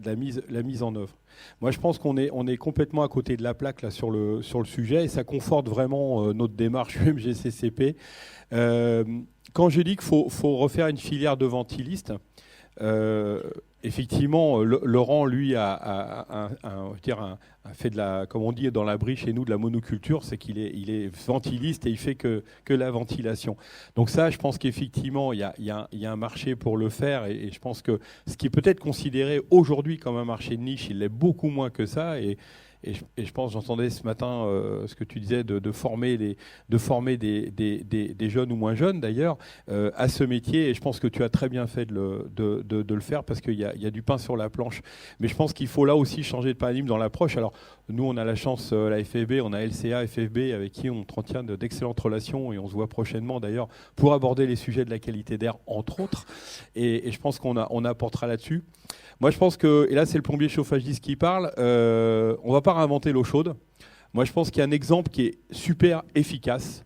la mise en œuvre. Moi, je pense qu'on est complètement à côté de la plaque là, sur le sujet, et ça conforte vraiment notre démarche UMGCCP. Quand je dis qu'il faut refaire une filière de ventilistes, effectivement, Laurent, lui, a fait comme on dit dans la brie chez nous, de la monoculture, c'est qu'il est ventiliste et il fait que la ventilation. Donc ça, je pense qu'effectivement, il y a un marché pour le faire, et je pense que ce qui est peut-être considéré aujourd'hui comme un marché de niche, il l'est beaucoup moins que ça. Et je pense, j'entendais ce matin ce que tu disais de former des jeunes ou moins jeunes d'ailleurs à ce métier, et je pense que tu as très bien fait de le faire, parce qu'il y a du pain sur la planche. Mais je pense qu'il faut là aussi changer de paradigme dans l'approche. Alors nous, on a la chance, la FFB, on a LCA, FFB, avec qui on entretient d'excellentes relations, et on se voit prochainement d'ailleurs pour aborder les sujets de la qualité d'air, entre autres, et je pense qu'on apportera là-dessus. Moi, je pense que, et là c'est le plombier chauffagiste qui parle, on ne va pas réinventer l'eau chaude. Moi, je pense qu'il y a un exemple qui est super efficace,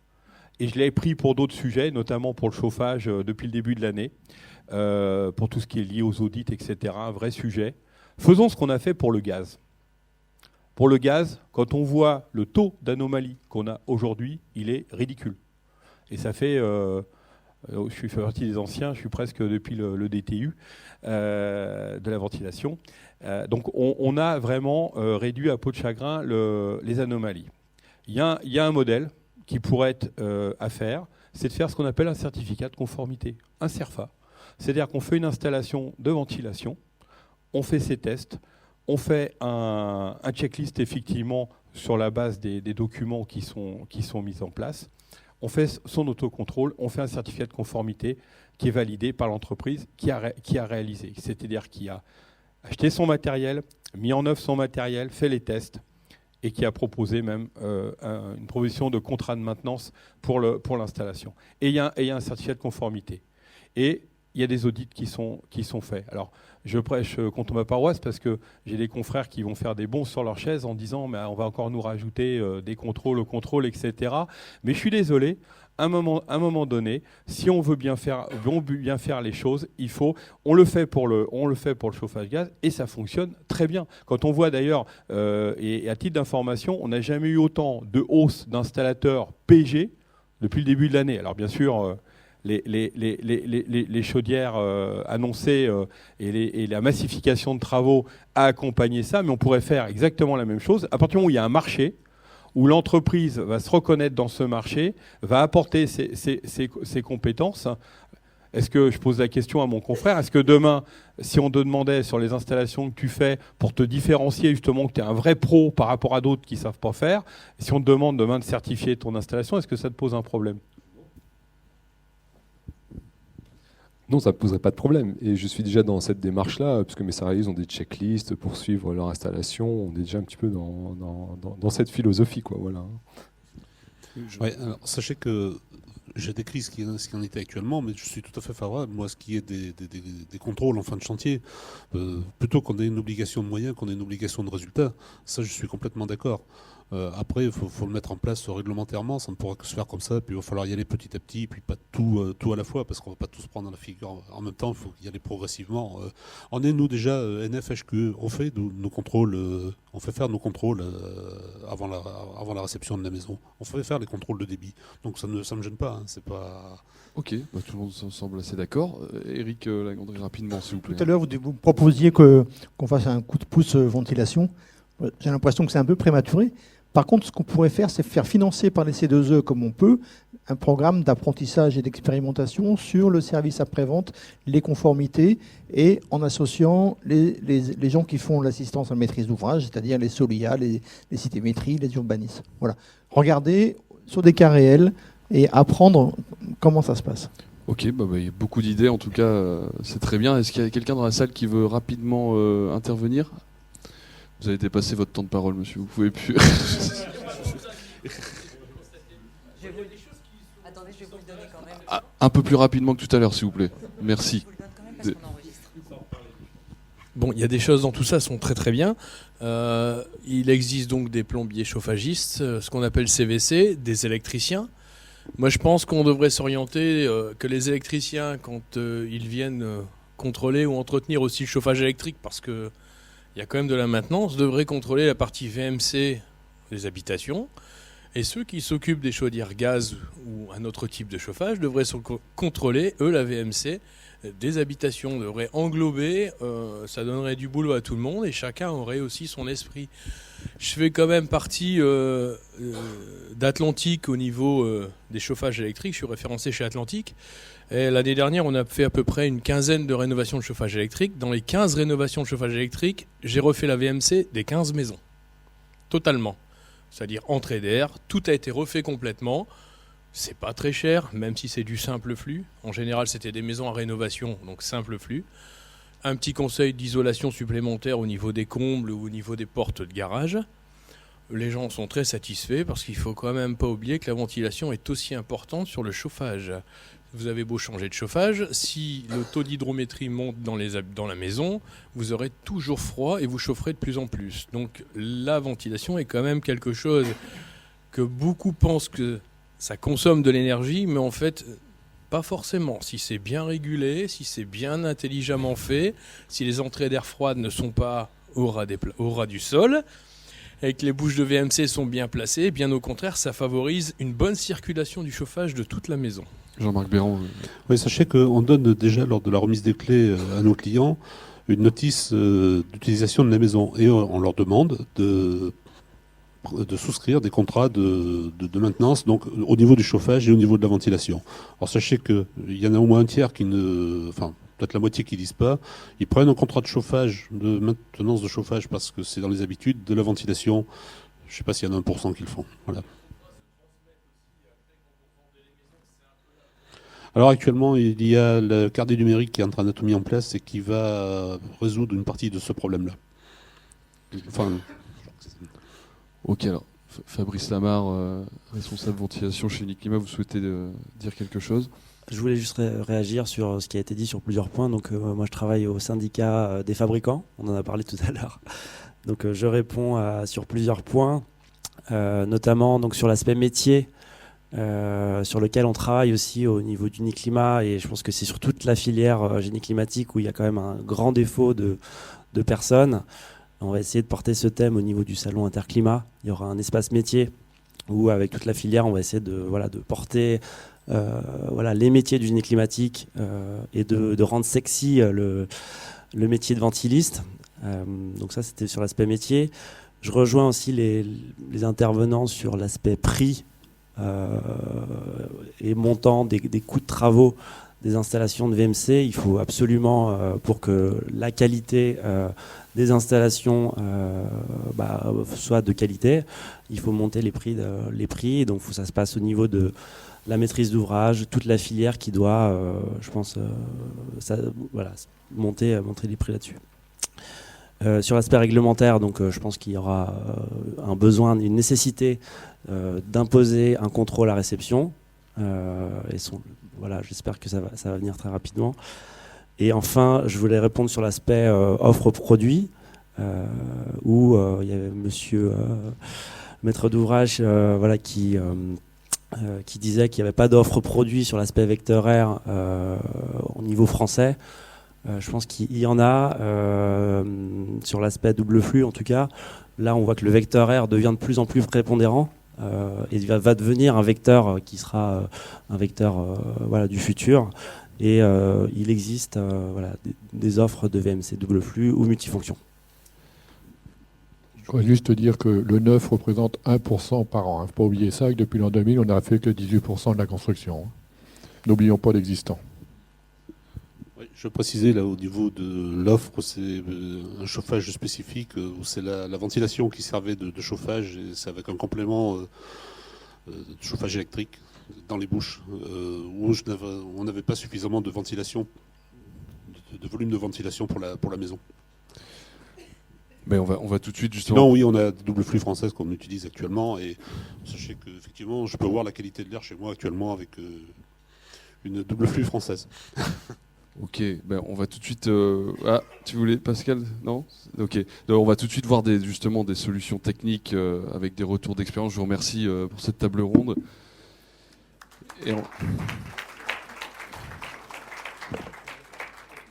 et je l'ai pris pour d'autres sujets, notamment pour le chauffage depuis le début de l'année, pour tout ce qui est lié aux audits, etc., un vrai sujet. Faisons ce qu'on a fait pour le gaz. Pour le gaz, quand on voit le taux d'anomalie qu'on a aujourd'hui, il est ridicule. Et ça fait... je fais partie des anciens, je suis presque depuis le DTU de la ventilation. Donc on a vraiment réduit à peau de chagrin les anomalies. Il y a un modèle qui pourrait être à faire, c'est de faire ce qu'on appelle un certificat de conformité, un CERFA. C'est-à-dire qu'on fait une installation de ventilation, on fait ses tests, on fait un checklist effectivement sur la base des documents qui sont mis en place. On fait son autocontrôle, on fait un certificat de conformité qui est validé par l'entreprise qui a réalisé. C'est-à-dire qui a acheté son matériel, mis en œuvre son matériel, fait les tests, et qui a proposé même une proposition de contrat de maintenance pour l'installation. Et il y a un certificat de conformité. Et il y a des audits qui sont faits. Alors, je prêche contre ma paroisse, parce que j'ai des confrères qui vont faire des bonds sur leur chaise en disant mais on va encore nous rajouter des contrôles au contrôle, etc. Mais je suis désolé, à un moment donné, si on veut bien faire les choses, on le fait pour le chauffage gaz, et ça fonctionne très bien. Quand on voit d'ailleurs, et à titre d'information, on n'a jamais eu autant de hausse d'installateurs PG depuis le début de l'année. Alors bien sûr, les chaudières annoncées et la massification de travaux a accompagné ça, mais on pourrait faire exactement la même chose. À partir du moment où il y a un marché, où l'entreprise va se reconnaître dans ce marché, va apporter ses compétences, est-ce que, je pose la question à mon confrère, est-ce que demain, si on te demandait sur les installations que tu fais pour te différencier justement que tu es un vrai pro par rapport à d'autres qui ne savent pas faire, si on te demande demain de certifier ton installation, est-ce que ça te pose un problème ? Non, ça ne poserait pas de problème. Et je suis déjà dans cette démarche-là, puisque mes salariés ont des checklists pour suivre leur installation. On est déjà un petit peu dans cette philosophie, quoi. Voilà. Ouais, alors, sachez que j'ai décrit ce qui en était actuellement, mais je suis tout à fait favorable, moi, ce qui est des contrôles en fin de chantier. Plutôt qu'on ait une obligation de moyens, qu'on ait une obligation de résultat. Ça, je suis complètement d'accord. Après, il faut le mettre en place réglementairement, ça ne pourra que se faire comme ça, puis il va falloir y aller petit à petit, puis pas tout à la fois, parce qu'on ne va pas tous prendre dans la figure en même temps, il faut y aller progressivement. On est, nous, déjà, NFHQE, on fait nos contrôles, on fait faire nos contrôles avant la réception de la maison. On fait faire les contrôles de débit, donc ça ne me gêne pas, hein, c'est pas... Ok, tout le monde semble assez d'accord. Eric Lagandry, rapidement, s'il vous plaît. Tout à l'heure, vous proposiez qu'on fasse un coup de pouce ventilation. J'ai l'impression que c'est un peu prématuré. Par contre, ce qu'on pourrait faire, c'est faire financer par les C2E, comme on peut, un programme d'apprentissage et d'expérimentation sur le service après-vente, les conformités, et en associant les gens qui font l'assistance à la maîtrise d'ouvrage, c'est-à-dire les SOLIA, les citémétries, les urbanistes. Voilà. Regardez sur des cas réels et apprendre comment ça se passe. Ok, il y a beaucoup d'idées, en tout cas, c'est très bien. Est-ce qu'il y a quelqu'un dans la salle qui veut rapidement intervenir ? Vous avez dépassé votre temps de parole, monsieur, vous pouvez plus. Attendez, je vais vous le donner quand même. Un peu plus rapidement que tout à l'heure, s'il vous plaît. Merci. Bon, il y a des choses dans tout ça qui sont très très bien. Il existe donc des plombiers chauffagistes, ce qu'on appelle CVC, des électriciens. Moi, je pense qu'on devrait s'orienter, que les électriciens, quand ils viennent contrôler ou entretenir aussi le chauffage électrique, parce que il y a quand même de la maintenance, devraient contrôler la partie VMC des habitations. Et ceux qui s'occupent des chaudières gaz ou un autre type de chauffage devraient contrôler, eux, la VMC des habitations. Devraient englober, ça donnerait du boulot à tout le monde et chacun aurait aussi son esprit. Je fais quand même partie d'Atlantique au niveau des chauffages électriques. Je suis référencé chez Atlantique. Et l'année dernière, on a fait à peu près une quinzaine de rénovations de chauffage électrique. Dans les 15 rénovations de chauffage électrique, j'ai refait la VMC des 15 maisons. Totalement. C'est-à-dire entrée d'air, tout a été refait complètement. C'est pas très cher, même si c'est du simple flux. En général, c'était des maisons à rénovation, donc simple flux. Un petit conseil d'isolation supplémentaire au niveau des combles ou au niveau des portes de garage. Les gens sont très satisfaits parce qu'il ne faut quand même pas oublier que la ventilation est aussi importante sur le chauffage. Vous avez beau changer de chauffage, si le taux d'hydrométrie monte dans la maison, vous aurez toujours froid et vous chaufferez de plus en plus. Donc la ventilation est quand même quelque chose que beaucoup pensent que ça consomme de l'énergie, mais en fait, pas forcément. Si c'est bien régulé, si c'est bien intelligemment fait, si les entrées d'air froide ne sont pas au ras du sol, et que les bouches de VMC sont bien placées, bien au contraire, ça favorise une bonne circulation du chauffage de toute la maison. Jean-Marc Béran. Oui, sachez qu'on donne déjà lors de la remise des clés à nos clients une notice d'utilisation de la maison et on leur demande de souscrire des contrats de maintenance donc au niveau du chauffage et au niveau de la ventilation. Alors sachez qu'il y en a au moins un tiers qui peut-être la moitié qui ne lisent pas. Ils prennent un contrat de chauffage, de maintenance de chauffage parce que c'est dans les habitudes, de la ventilation. Je ne sais pas s'il y en a 1% qui le font. Voilà. Alors actuellement, il y a le carnet numérique qui est en train d'être mis en place et qui va résoudre une partie de ce problème-là. Ok, alors Fabrice Lamar, responsable ventilation chez Uniclimat, vous souhaitez dire quelque chose ? Je voulais juste réagir sur ce qui a été dit sur plusieurs points. Donc moi je travaille au syndicat des fabricants, on en a parlé tout à l'heure. Donc je réponds sur plusieurs points, notamment donc, sur l'aspect métier. Sur lequel on travaille aussi au niveau d'Uniclimat et je pense que c'est sur toute la filière génie climatique où il y a quand même un grand défaut de personnes. On va essayer de porter ce thème au niveau du salon Interclimat. Il y aura un espace métier où avec toute la filière on va essayer de porter les métiers du génie climatique et de rendre sexy le métier de ventiliste. Donc ça c'était sur l'aspect métier. Je rejoins aussi les intervenants sur l'aspect prix et montant des coûts de travaux des installations de VMC, il faut absolument, pour que la qualité des installations soit de qualité, il faut monter les prix. Donc ça se passe au niveau de la maîtrise d'ouvrage, toute la filière qui doit, je pense, monter les prix là-dessus. Sur l'aspect réglementaire, donc je pense qu'il y aura un besoin, une nécessité d'imposer un contrôle à réception. J'espère que ça va venir très rapidement. Et enfin, je voulais répondre sur l'aspect offre-produit, où il y avait monsieur maître d'ouvrage qui disait qu'il n'y avait pas d'offre-produit sur l'aspect vecteur R au niveau français. Je pense qu'il y en a sur l'aspect double flux, en tout cas. Là, on voit que le vecteur R devient de plus en plus prépondérant et va devenir un vecteur qui sera un vecteur du futur. Et il existe des offres de VMC double flux ou multifonction. Je voudrais juste te dire que le neuf représente 1% par an. Il ne faut pas oublier ça, que depuis l'an 2000, on n'a fait que 18% de la construction. N'oublions pas l'existant. Je précisais là au niveau de l'offre, c'est un chauffage spécifique où c'est la ventilation qui servait de chauffage, et c'est avec un complément de chauffage électrique dans les bouches où on n'avait pas suffisamment de ventilation, de volume de ventilation pour la maison. Mais on va tout de suite justement. Non, oui, on a des doubles flux françaises qu'on utilise actuellement, et sachez que effectivement, je peux voir la qualité de l'air chez moi actuellement avec une double flux française. Ok, on va tout de suite. Ah, tu voulais, Pascal? Non? Ok. Donc, on va tout de suite voir des solutions techniques avec des retours d'expérience. Je vous remercie pour cette table ronde. Et